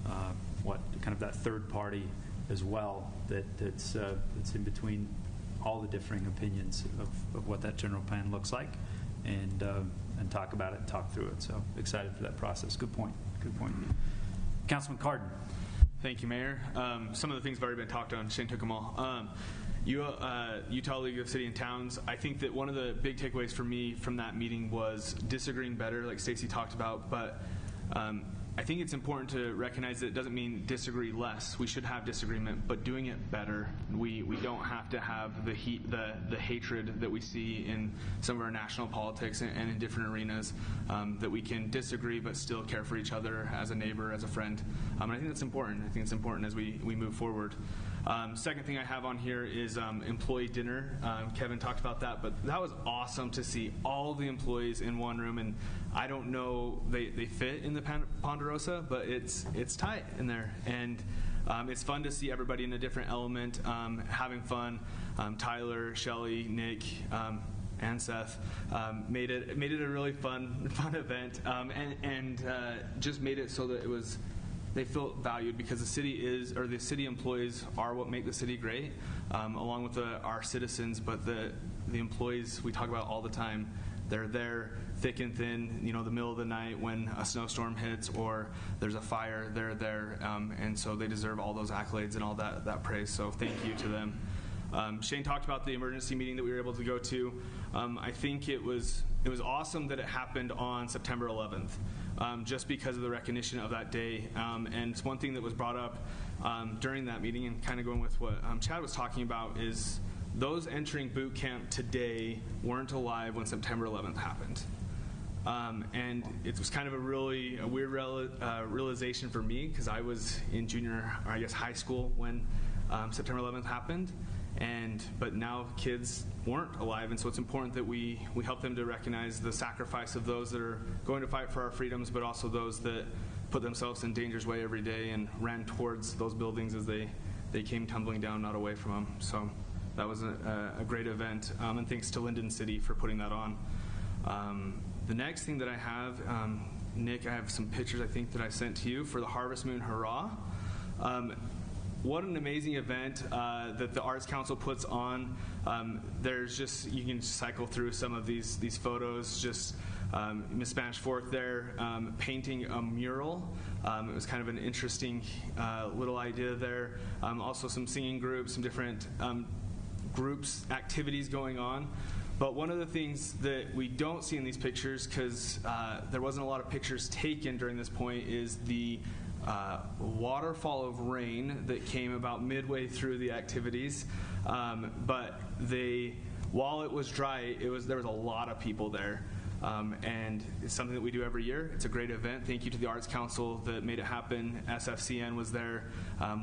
kind of that third party as well that's in between all the differing opinions of what that general plan looks like, and talk about it, talk through it. So excited for that process. Good point. Good point. Councilman Cardin. Thank you, Mayor. Some of the things have already been talked on. Shane took them all. Utah League of City and Towns, I think that one of the big takeaways for me from that meeting was disagreeing better, like Stacy talked about, but I think it's important to recognize that it doesn't mean disagree less. We should have disagreement, but doing it better. We don't have to have the hatred that we see in some of our national politics and in different arenas, that we can disagree but still care for each other as a neighbor, as a friend. And I think that's important. I think it's important as we move forward. Second thing I have on here is employee dinner. Kevin talked about that, but that was awesome to see all the employees in one room. And I don't know, they fit in the Ponderosa, but it's tight in there. And it's fun to see everybody in a different element, having fun. Tyler, Shelly, Nick, and Seth made it a really fun event, and just made it so that they feel valued, because the city employees are what make the city great, along with our citizens. But the employees we talk about all the time, they're there thick and thin, the middle of the night when a snowstorm hits or there's a fire, they're there, and so they deserve all those accolades and all that praise. So thank you to them. Shane talked about the emergency meeting that we were able to go to. I think it was awesome that it happened on September 11th. Just because of the recognition of that day. And it's one thing that was brought up during that meeting, and kind of going with what Chad was talking about, is those entering boot camp today weren't alive when September 11th happened. And it was kind of a weird realization for me, because I was in high school when September 11th happened. But now kids weren't alive, and so it's important that we help them to recognize the sacrifice of those that are going to fight for our freedoms, but also those that put themselves in danger's way every day and ran towards those buildings as they came tumbling down, not away from them. So that was a great event, and thanks to Linden City for putting that on. The next thing that I have, Nick, I have some pictures I think that I sent to you for the Harvest Moon Hurrah. What an amazing event that the Arts Council puts on. There's just, you can cycle through some of these photos, just Miss Spanish Fork there painting a mural. It was kind of an interesting little idea there. Also some singing groups, some different groups, activities going on. But one of the things that we don't see in these pictures, because there wasn't a lot of pictures taken during this point, is the waterfall of rain that came about midway through the activities. But while it was dry, there was a lot of people there. And it's something that we do every year. It's a great event. Thank you to the Arts Council that made it happen. SFCN was there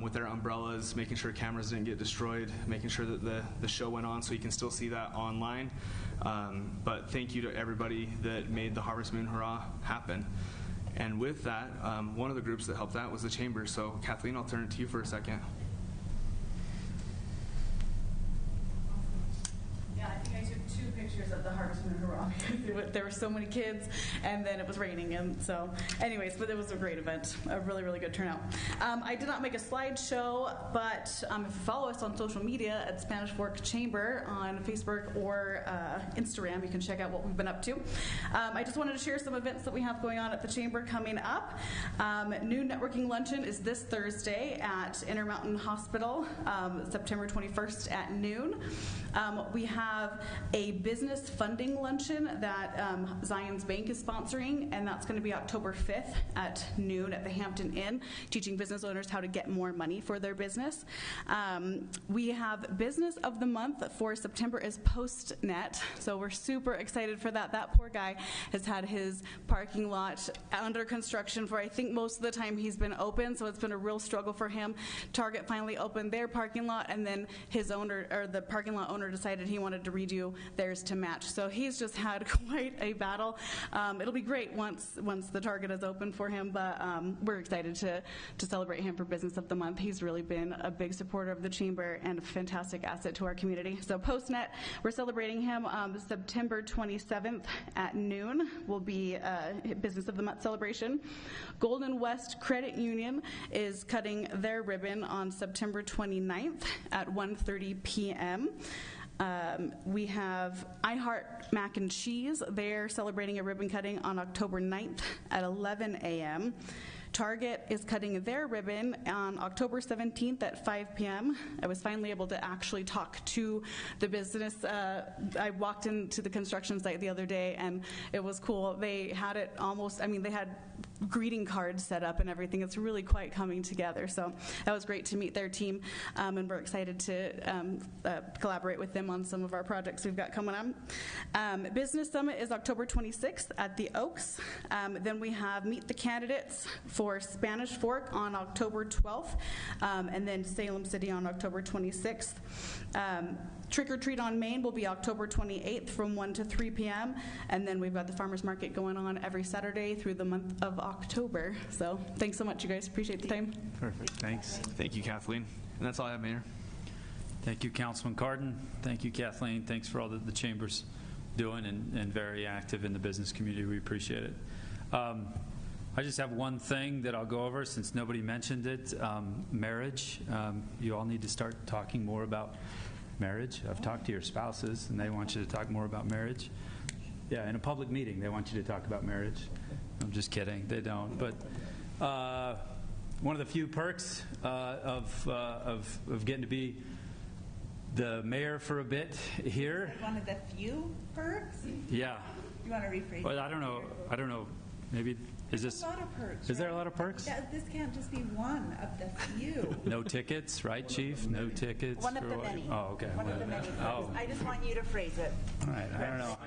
with their umbrellas, making sure cameras didn't get destroyed, making sure that the show went on, so you can still see that online. But thank you to everybody that made the Harvest Moon Hurrah happen. And with that, one of the groups that helped that was the Chamber. So Kathleen, I'll turn it to you for a second. Yeah, I think I took 2 pictures of the Harvest Moon Hurrah because there were so many kids, and then it was raining, and so anyways, but it was a great event, a really, really good turnout. I did not make a slideshow, but if you follow us on social media at Spanish Fork Chamber on Facebook or Instagram, you can check out what we've been up to. I just wanted to share some events that we have going on at the Chamber coming up. Noon networking luncheon is this Thursday at Intermountain Hospital, September 21st at noon. We have a business funding luncheon that Zions Bank is sponsoring, and that's going to be October 5th at noon at the Hampton Inn, teaching business owners how to get more money for their business. We have Business of the Month for September is PostNet, so we're super excited for that. That poor guy has had his parking lot under construction for I think most of the time he's been open, so it's been a real struggle for him. Target finally opened their parking lot, and then his owner, or the parking lot owner, decided he wanted to redo theirs to match. So he's just had quite a battle. It'll be great once the Target is open for him, but we're excited to celebrate him for Business of the Month. He's really been a big supporter of the Chamber and a fantastic asset to our community. So PostNet, we're celebrating him September 27th at noon will be Business of the Month celebration. Golden West Credit Union is cutting their ribbon on September 29th at 1:30 p.m. We have I Heart Mac and Cheese. They're celebrating a ribbon cutting on October 9th at 11 a.m. Target is cutting their ribbon on October 17th at 5 p.m. I was finally able to actually talk to the business. I walked into the construction site the other day, and it was cool. They had it almost, they had greeting cards set up and everything. It's really quite coming together. So that was great to meet their team, and we're excited to collaborate with them on some of our projects we've got coming up. Business Summit is October 26th at the Oaks. Then we have Meet the Candidates for Spanish Fork on October 12th, and then Salem City on October 26th. Trick or Treat on Main will be October 28th from 1 to 3 p.m. And then we've got the Farmers Market going on every Saturday through the month of October. So thanks so much, you guys. Appreciate the time. Perfect. Thanks. Thank you, Kathleen. And that's all I have, Mayor. Thank you, Councilman Cardin. Thank you, Kathleen. Thanks for all that the Chamber's doing and very active in the business community. We appreciate it. I just have one thing that I'll go over since nobody mentioned it. Marriage. You all need to start talking more about marriage. I've talked to your spouses, and they want you to talk more about marriage. Yeah, in a public meeting, they want you to talk about marriage. I'm just kidding. They don't. But one of the few perks of getting to be the mayor for a bit here. One of the few perks? Yeah. You want to rephrase? Well, I don't know. Maybe is this? A lot of perks. Is there a lot of perks? Yeah, this can't just be one of the few. No tickets, right, Chief? No tickets. One of the many. Oh, okay. One of the many perks. Oh. I just want you to phrase it. All right. I don't know.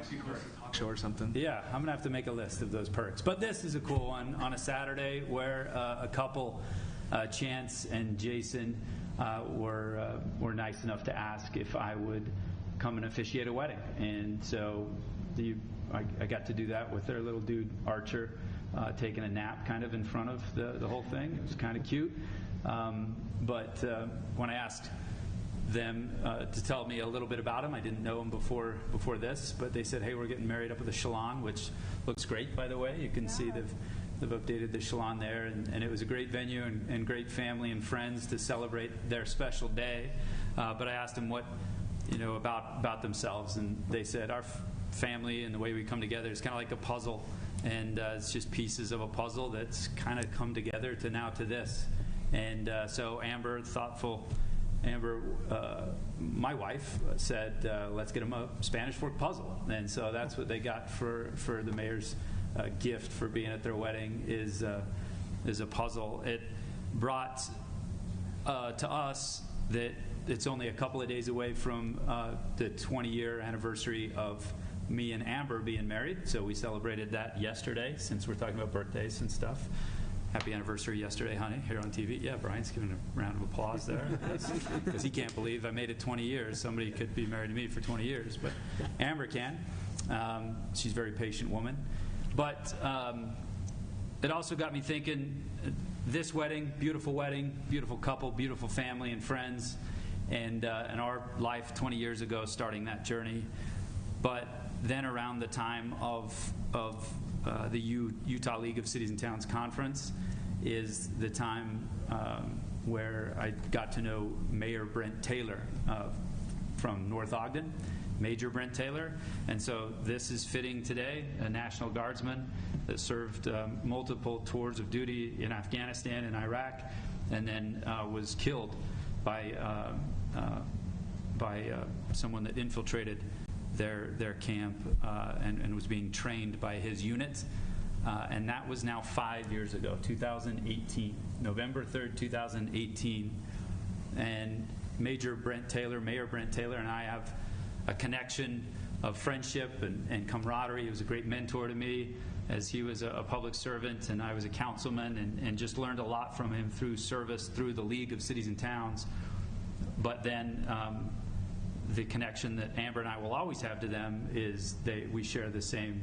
Talk show or something. Yeah, I'm gonna have to make a list of those perks. But this is a cool one on a Saturday where a couple Chance and Jason were nice enough to ask if I would come and officiate a wedding. And so I got to do that with their little dude, Archer, taking a nap kind of in front of the whole thing. It was kind of cute. But when I asked them to tell me a little bit about him, I didn't know him before this, but they said, hey, we're getting married up at the Shalon, which looks great, by the way. You can see they've updated the Shalon there, and it was a great venue and great family and friends to celebrate their special day. But I asked them what, about themselves, and they said our family and the way we come together is kind of like a puzzle, and it's just pieces of a puzzle that's kind of come together to this. And so Amber, my wife, said, let's get them a Spanish Fork puzzle. And so that's what they got for the mayor's gift for being at their wedding is a puzzle. It brought to us that it's only a couple of days away from the 20-year anniversary of me and Amber being married. So we celebrated that yesterday, since we're talking about birthdays and stuff. Happy anniversary yesterday, honey, here on TV. Yeah, Brian's giving a round of applause there because he can't believe I made it 20 years. Somebody could be married to me for 20 years, but Amber can. She's a very patient woman. But it also got me thinking, this wedding, beautiful couple, beautiful family and friends, and our life 20 years ago starting that journey. But then around the time of the Utah League of Cities and Towns Conference is the time where I got to know Mayor Brent Taylor from North Ogden, Major Brent Taylor. And so this is fitting today, a National Guardsman that served multiple tours of duty in Afghanistan and Iraq, and then was killed by someone that infiltrated their camp and was being trained by his unit. And that was now 5 years ago, 2018, November 3rd, 2018. And Mayor Brent Taylor and I have a connection of friendship and camaraderie. He was a great mentor to me as he was a public servant and I was a councilman, and just learned a lot from him through service through the League of Cities and Towns. But then the connection that Amber and I will always have to them is we share the same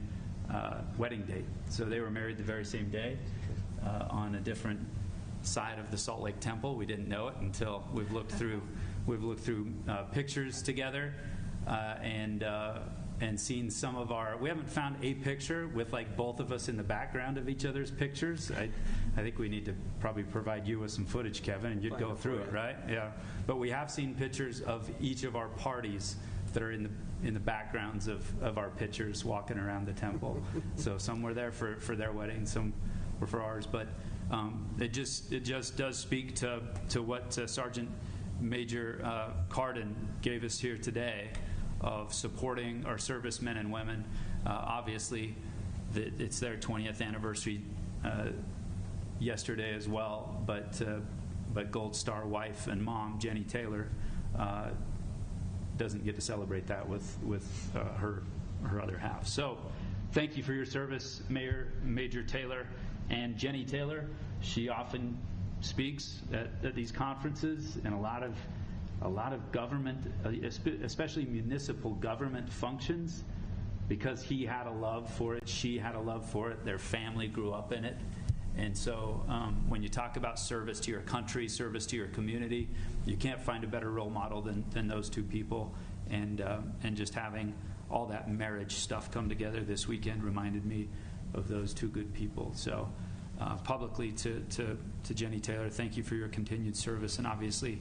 wedding date. So they were married the very same day on a different side of the Salt Lake Temple. We didn't know it until we've looked through pictures together and seen some of our. We haven't found a picture with like both of us in the background of each other's pictures. I think we need to probably provide you with some footage, Kevin, and you'd go through it, right? Yeah. But we have seen pictures of each of our parties that are in the backgrounds of our pictures walking around the temple. So some were there for their wedding, some were for ours. But it just does speak to what Sergeant Major Cardin gave us here today of supporting our servicemen and women. Obviously, it's their 20th anniversary yesterday as well, but Gold Star wife and mom, Jenny Taylor, doesn't get to celebrate that with her other half. So thank you for your service, Major Taylor. And Jenny Taylor, she often speaks at these conferences, and a lot of government, especially municipal government functions, because he had a love for it, she had a love for it, their family grew up in it. And so when you talk about service to your country, service to your community, you can't find a better role model than those two people. And just having all that marriage stuff come together this weekend reminded me of those two good people. So publicly to Jenny Taylor, thank you for your continued service, and obviously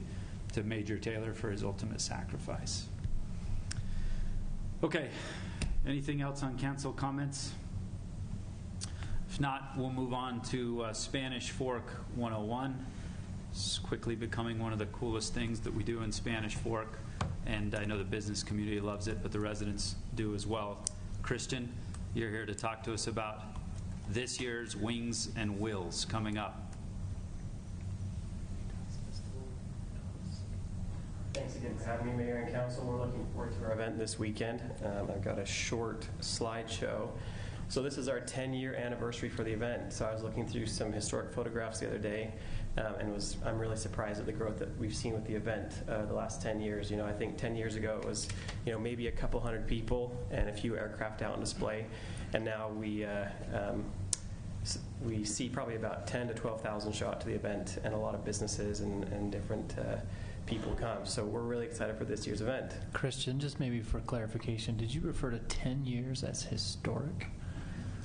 to Major Taylor for his ultimate sacrifice. Okay, anything else on council comments? If not, we'll move on to Spanish Fork 101. It's quickly becoming one of the coolest things that we do in Spanish Fork, and I know the business community loves it, but the residents do as well. Christian, you're here to talk to us about this year's Wings and Wills coming up. Thanks again for having me, Mayor and Council. We're looking forward to our event this weekend. I've got a short slideshow. So this is our 10-year anniversary for the event. So I was looking through some historic photographs the other day. I'm really surprised at the growth that we've seen with the event the last 10 years. I think 10 years ago it was, maybe a couple hundred people and a few aircraft out on display, and now we see probably about 10 to 12,000 show up to the event, and a lot of businesses and different people come. So we're really excited for this year's event. Christian, just maybe for clarification, did you refer to 10 years as historic?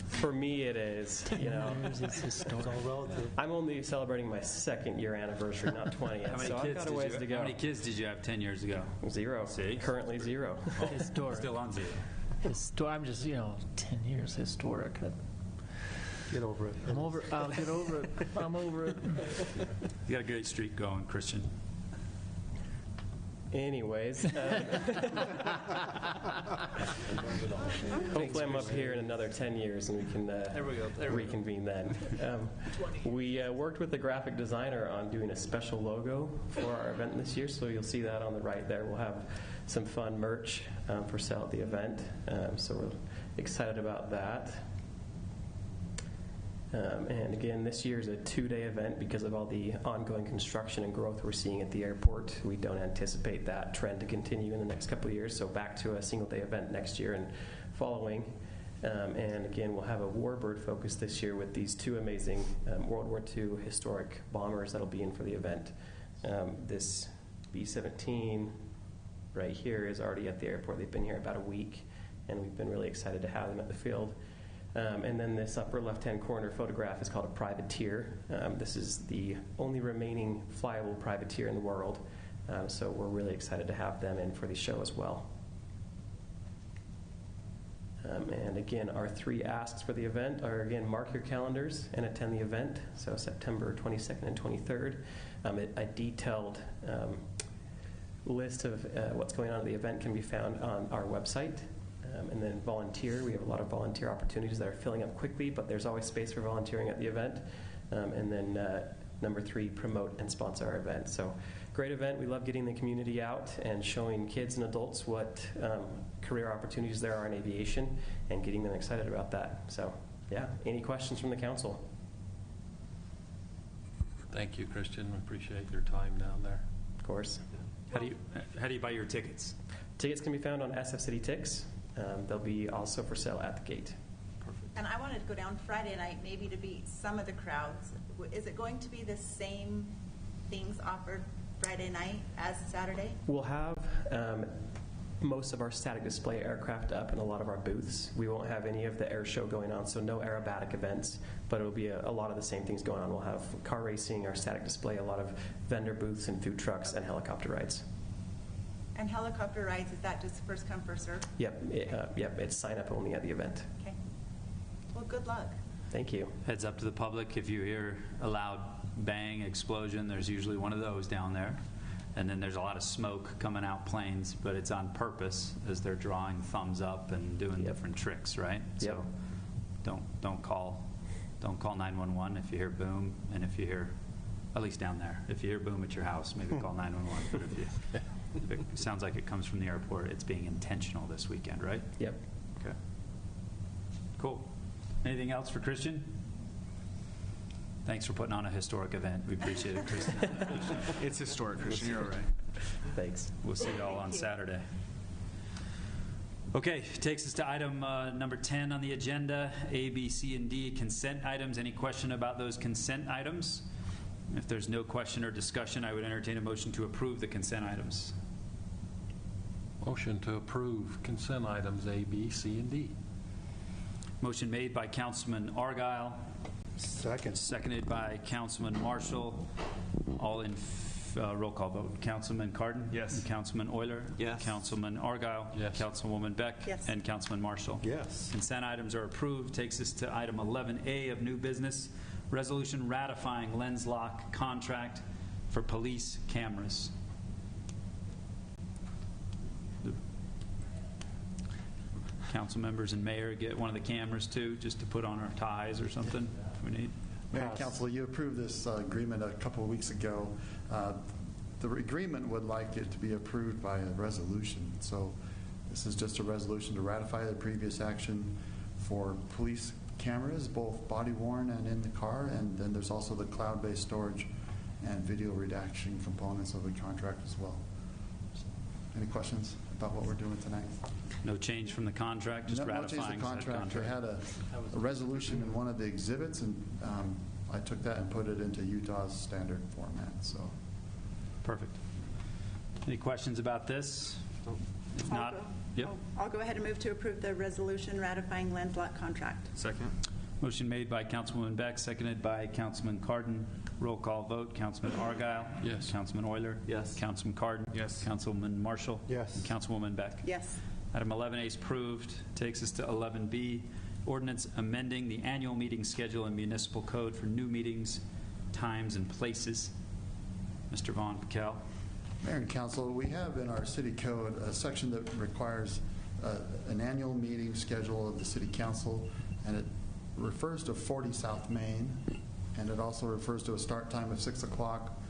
For me, it is. 10 years is historic. I'm only celebrating my second-year anniversary, not 20 yet, so I've got a ways to go. How many kids did you have 10 years ago? 0. See? Currently 0. Historic. Still on 0. I'm just, 10 years historic. Get over it. I'm over it. I'll get over it. I'm over it. You got a great streak going, Christian. Anyways, hopefully I'm up here in another 10 years and we can reconvene then. We worked with the graphic designer on doing a special logo for our event this year, so you'll see that on the right there. We'll have some fun merch for sale at the event, so we're excited about that. And again, this year is a 2-day event because of all the ongoing construction and growth we're seeing at the airport. We don't anticipate that trend to continue in the next couple of years, so back to a single-day event next year and following. And again, we'll have a warbird focus this year with these 2 amazing World War II historic bombers that'll be in for the event. This B-17 right here is already at the airport. They've been here about a week, and we've been really excited to have them at the field. And then this upper left-hand corner photograph is called a privateer. This is the only remaining flyable privateer in the world, so we're really excited to have them in for the show as well. And again, our 3 asks for the event are, again, mark your calendars and attend the event, so September 22nd and 23rd. A detailed list of what's going on at the event can be found on our website. And then volunteer. We have a lot of volunteer opportunities that are filling up quickly, but there's always space for volunteering at the event. And then number 3, promote and sponsor our event. So great event. We love getting the community out and showing kids and adults what career opportunities there are in aviation and getting them excited about that. So yeah, any questions from the council? Thank you, Christian. We appreciate your time down there. Of course. How do you buy your tickets? Tickets can be found on SF City Tix. They'll be also for sale at the gate. Perfect. And I wanted to go down Friday night maybe to beat some of the crowds. Is it going to be the same things offered Friday night as Saturday? We'll have most of our static display aircraft up in a lot of our booths. We won't have any of the air show going on, so no aerobatic events, but it'll be a lot of the same things going on. We'll have car racing, our static display, a lot of vendor booths and food trucks and helicopter rides. And helicopter rides, is that just first come, first serve? Yep, it's sign up only at the event. Okay. Well, good luck. Thank you. Heads up to the public, if you hear a loud bang, explosion, there's usually one of those down there. And then there's a lot of smoke coming out planes, but it's on purpose as they're drawing thumbs up and doing different tricks, right? Yep. So don't call 911 if you hear boom, and if you hear, at least down there, if you hear boom at your house, maybe call 911. But if it sounds like it comes from the airport, it's being intentional this weekend, right? Yep. Okay. Cool. Anything else for Christian? Thanks for putting on a historic event. We appreciate it, Christian. It's historic, Christian. You're all right. Thanks. We'll see you all on Saturday. Okay, takes us to item number 10 on the agenda, A, B, C, and D, consent items. Any question about those consent items? If there's no question or discussion, I would entertain a motion to approve the consent items. Motion to approve consent items A, B, C, and D. Motion made by Councilman Argyle. Second. Seconded by Councilman Marshall. All in roll call vote. Councilman Cardin? Yes. Councilman Euler? Yes. Councilman Argyle? Yes. Councilwoman Beck? Yes. And Councilman Marshall? Yes. Consent items are approved. Takes us to item 11A of new business. Resolution ratifying Lens Lock contract for police cameras. The council members and mayor get one of the cameras too, just to put on our ties or something if we need. Mayor and Council, you approved this agreement a couple of weeks ago. The agreement would like it to be approved by a resolution. So this is just a resolution to ratify the previous action for police cameras, both body-worn and in the car, and then there's also the cloud-based storage and video redaction components of the contract as well. So, any questions about what we're doing tonight? No change from the contract, just No change to ratifying the said contract. contract. They had a resolution in one of the exhibits, and I took that and put it into Utah's standard format. So, Perfect. Any questions about this? If not, I'll go ahead and move to approve the resolution ratifying landlocked contract. Second. Motion made by Councilwoman Beck, seconded by Councilman Cardon. Roll call vote. Councilman Argyle? Yes. Councilman Euler? Yes. Councilman Cardon? Yes. Councilman Marshall? Yes. And Councilwoman Beck? Yes. Item 11A is approved. Takes us to 11B, ordinance amending the annual meeting schedule and municipal code for new meetings, times, and places. Mr. Vaughn Pakel. Mayor and Council, we have in our city code a section that requires an annual meeting schedule of the city council, and it refers to 40 South Main, and it also refers to a start time of 6 o'clock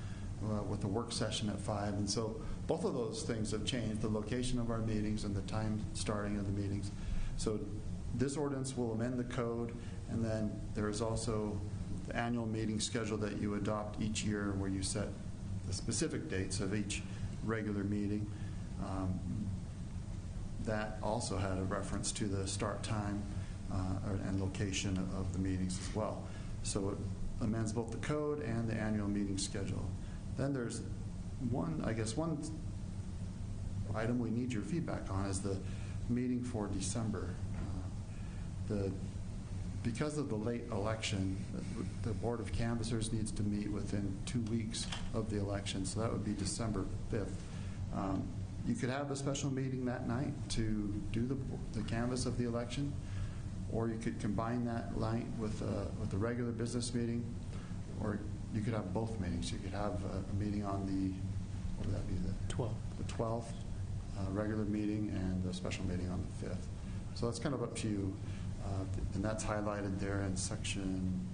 with a work session at 5. And so both of those things have changed, the location of our meetings and the time starting of the meetings. So this ordinance will amend the code, and then there is also the annual meeting schedule that you adopt each year where you set the specific dates of each regular meeting. That also had a reference to the start time and location of the meetings as well. So it amends both the code and the annual meeting schedule. Then there's one item we need your feedback on is the meeting for December. Because of the late election, the Board of Canvassers needs to meet within 2 weeks of the election, so that would be December 5th. You could have a special meeting that night to do the canvass of the election, or you could combine that night with a regular business meeting, or you could have both meetings. You could have a meeting on what would that be? The 12th, regular meeting, and a special meeting on the 5th. So that's kind of up to you. And that's highlighted there in section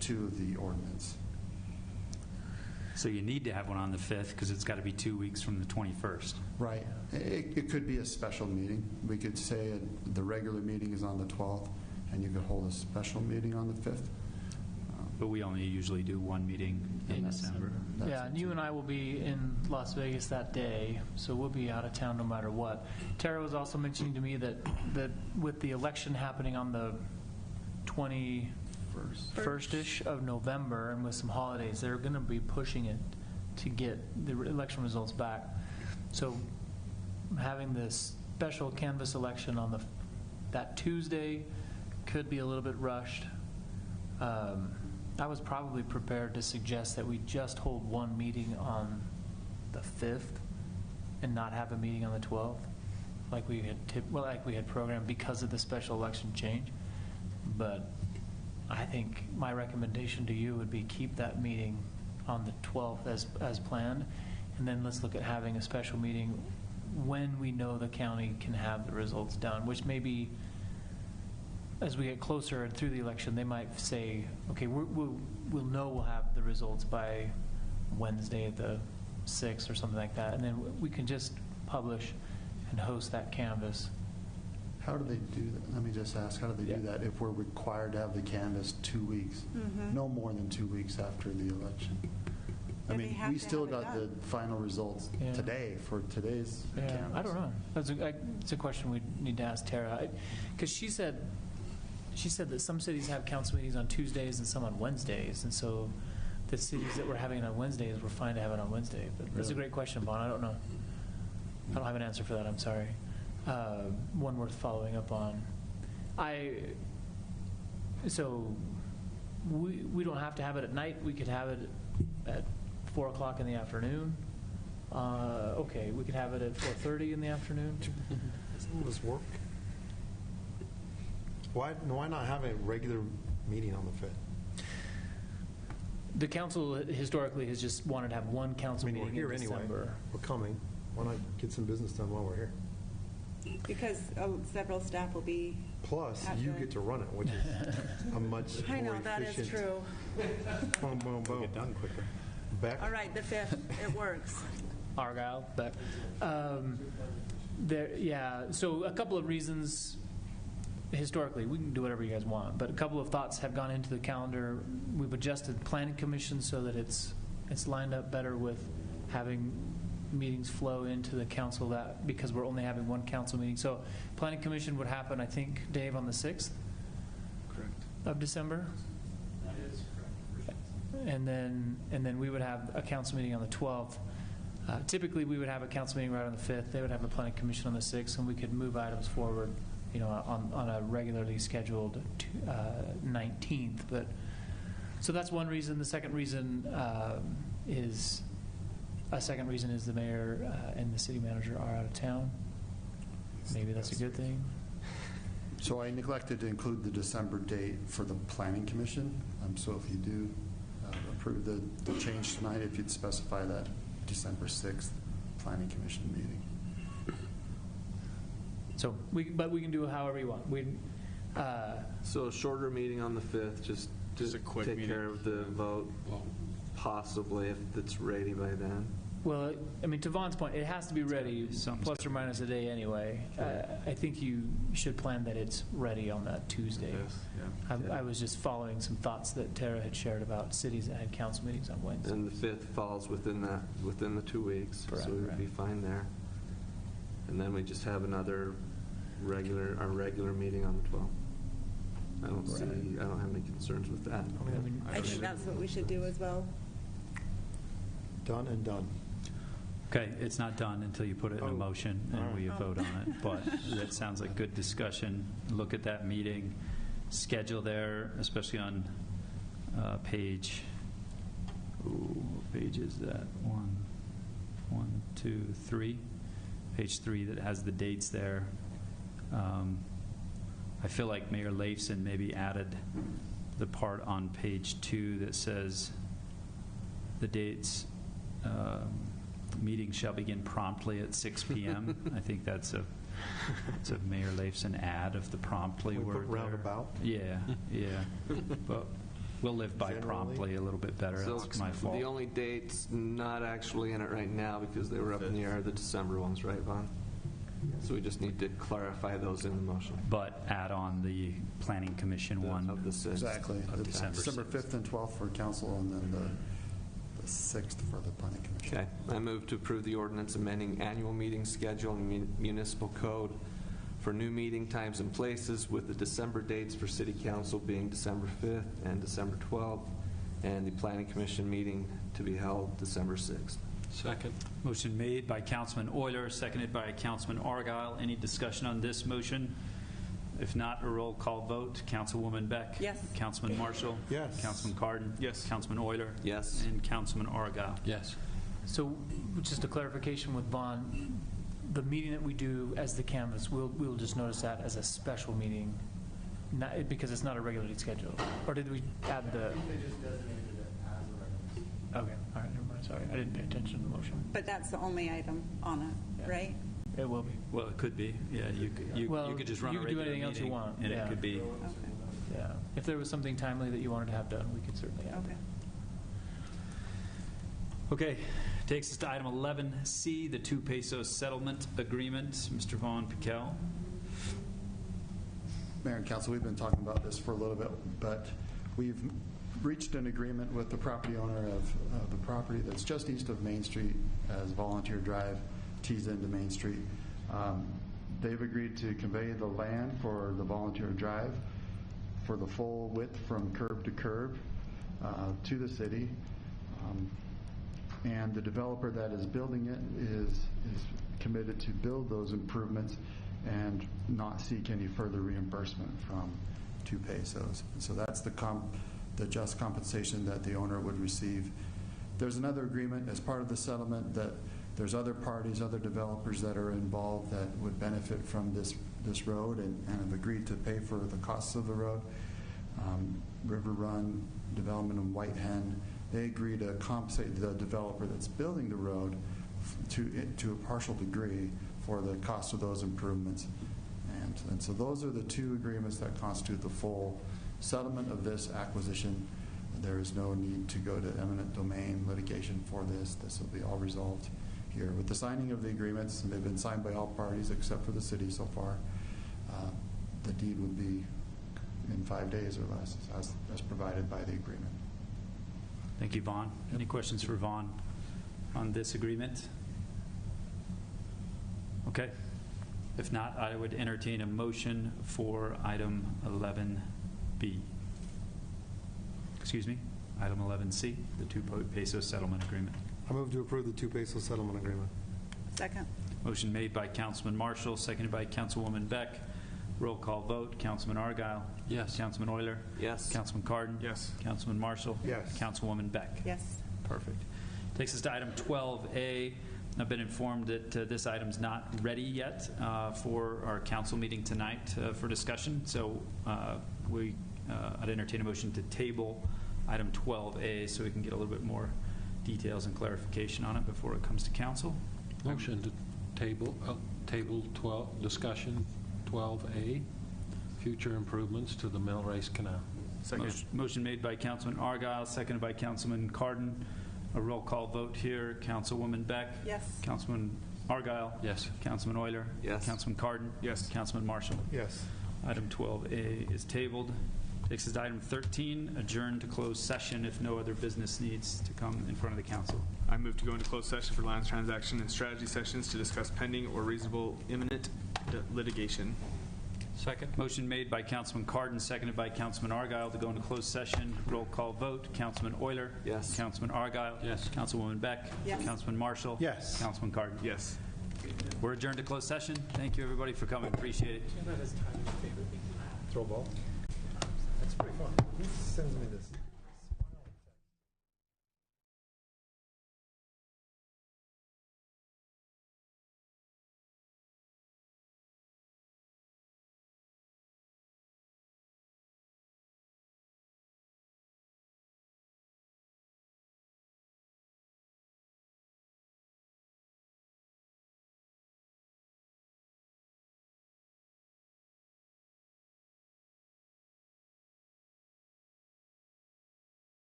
2 of the ordinance. So you need to have one on the 5th because it's got to be 2 weeks from the 21st. Right. It could be a special meeting. We could say the regular meeting is on the 12th, and you could hold a special meeting on the 5th. But we only usually do one meeting in December. Yeah, and you and I will be in Las Vegas that day, so we'll be out of town no matter what. Tara was also mentioning to me that with the election happening on the 21st-ish of November and with some holidays, they're going to be pushing it to get the election results back. So having this special canvass election on that Tuesday could be a little bit rushed. I was probably prepared to suggest that we just hold one meeting on the 5th and not have a meeting on the 12th, like we had programmed because of the special election change. But I think my recommendation to you would be keep that meeting on the 12th as planned, and then let's look at having a special meeting when we know the county can have the results done, which may be as we get closer through the election. They might say, okay, we'll know we'll have the results by Wednesday the 6th or something like that, and then we can just publish and host that canvass. How do they do that? Let me just ask, how do they do that if we're required to have the canvass 2 weeks, no more than 2 weeks after the election? I mean, we still got the final results today for today's canvass. I don't know. It's a question we need to ask Tara, because she said that some cities have council meetings on Tuesdays and some on Wednesdays, and so the cities that were having it on Wednesdays were fine to have it on Wednesday. But that's a great question, Vaughn. I don't know. I don't have an answer for that. I'm sorry. One worth following up on. So we don't have to have it at night. We could have it at 4 o'clock in the afternoon. Okay, we could have it at 4:30 in the afternoon. Doesn't this work? Why not have a regular meeting on the 5th? The council historically has just wanted to have one council meeting we're here in December. Anyway. We're coming. Why not get some business done while we're here? Because several staff will be. Plus, you get to run it, which is a much I know, more that efficient. is true. Boom, boom, boom. Get done quicker. Beck? All right, the 5th, it works. Argyle, Beck. So a couple of reasons. historically, we can do whatever you guys want, but a couple of thoughts have gone into the calendar. We've adjusted planning commission so that it's lined up better with having meetings flow into the council, that because we're only having one council meeting. So planning commission would happen, I think, Dave, on the 6th of December. That is correct. And then we would have a council meeting on the 12th. Typically, we would have a council meeting right on the 5th. They would have a planning commission on the 6th, and we could move items forward, on a regularly scheduled 19th. But so that's one reason. The second reason is the mayor and the city manager are out of town. Maybe that's a good thing. So I neglected to include the December date for the Planning Commission. So if you do approve the change tonight, if you'd specify that December 6th Planning Commission meeting. So but we can do it however you want. So a shorter meeting on the 5th, just a quick take meeting. care of the vote, possibly, if it's ready by then. Well, I mean, to Vaughn's point, it has to be ready plus or minus a day anyway. I think you should plan that it's ready on that Tuesday. Yes, I was just following some thoughts that Tara had shared about cities that had council meetings on Wednesday. And the 5th falls within the 2 weeks, so we would be fine there. And then we just have another regular meeting on the 12th. I don't have any concerns with that. I think that's what we should do as well. Done and done. Okay, it's not done until you put it in a motion and we vote on it. But that sounds like good discussion. Look at that meeting, schedule there, especially on page. What page is that? 1, 2, 3. Page 3 that has the dates there. I feel like Mayor Leifson maybe added the part on page 2 that says the dates. Meeting shall begin promptly at 6 p.m. I think it's a Mayor Leifson ad of the promptly word. Roundabout. Yeah. But we'll live by promptly a little bit better. So That's my fault. The only dates not actually in it right now because they were up in the air are the December ones, right, Vaughn? So we just need to clarify those in the motion. But add on the Planning Commission one of the 6th. Exactly. Of December 5th and 12th for council, and then the 6th for the Planning Commission. Okay. I move to approve the ordinance amending annual meeting schedule and municipal code for new meeting times and places, with the December dates for City Council being December 5th and December 12th, and the Planning Commission meeting to be held December 6th. Second. Motion made by Councilman Euler, seconded by Councilman Argyle. Any discussion on this motion? If not, a roll call vote. Councilwoman Beck? Yes. Councilman Marshall? Yes. Councilman Cardin? Yes. Councilman Euler? Yes. And Councilman Argyle? Yes. So just a clarification with Vaughn, the meeting that we do as the canvas, we'll just notice that as a special meeting, because it's not a regularly scheduled. Or did we add the? They just designated it as a regular. Okay, all right, never mind. Sorry, I didn't pay attention to the motion. But that's the only item on it, right? It will be. Well, it could be. Yeah, you could just run you a could do regular anything else you meeting, want. and Yeah. it could be. Okay. Yeah. If there was something timely that you wanted to have done, we could certainly have. Okay. Okay, takes us to item 11C, the 2 pesos settlement agreement. Mr. Vaughn Piquel. Mayor and Council, we've been talking about this for a little bit, but we've reached an agreement with the property owner of the property that's just east of Main Street as Volunteer Drive tees into Main Street. They've agreed to convey the land for the Volunteer Drive for the full width from curb to curb to the city. And the developer that is building it is committed to build those improvements and not seek any further reimbursement from 2 pesos. So that's the just compensation that the owner would receive. There's another agreement as part of the settlement that there's other parties, other developers that are involved that would benefit from this road and have agreed to pay for the costs of the road. River Run Development and White Hen, they agree to compensate the developer that's building the road to a partial degree for the cost of those improvements. And so those are the 2 agreements that constitute the full settlement of this acquisition. There is no need to go to eminent domain litigation for this. This will be all resolved here. With the signing of the agreements, and they've been signed by all parties except for the city so far, the deed would be in 5 days or less, as provided by the agreement. Thank you, Vaughn. Any questions for Vaughn on this agreement? Okay. If not, I would entertain a motion for item 11B. Excuse me, item 11C, the 2 peso settlement agreement. I move to approve the 2 peso settlement agreement. Second. Motion made by Councilman Marshall, seconded by Councilwoman Beck. Roll call vote. Councilman Argyle. Yes. Councilman Euler. Yes. Councilman Cardon. Yes. Councilman Marshall. Yes. Councilwoman Beck. Yes. Perfect. Takes us to item 12A. I've been informed that this item's not ready yet for our council meeting tonight for discussion. So I'd entertain a motion to table item 12A so we can get a little bit more details and clarification on it before it comes to council. Motion to table 12, discussion 12A, future improvements to the Millrace Canal. Second. Motion made by Councilman Argyle, seconded by Councilman Cardon. A roll call vote here. Councilwoman Beck. Yes. Councilman Argyle. Yes. Councilman Euler. Yes. Councilman Cardon. Yes. Councilman Marshall. Yes. Item 12A is tabled. Takes us to item 13, adjourn to closed session if no other business needs to come in front of the council. I move to go into closed session for land transaction and strategy sessions to discuss pending or reasonable imminent litigation. Second. Motion made by Councilman Cardon, seconded by Councilman Argyle to go into closed session. Roll call vote. Councilman Euler. Yes. Councilman Argyle. Yes. Councilwoman Beck. Yes. Councilman Marshall. Yes. Councilman Cardon. Yes. We're adjourned to closed session. Thank you, everybody, for coming. Appreciate it. Throw ball. That's pretty fun. Who sends me this?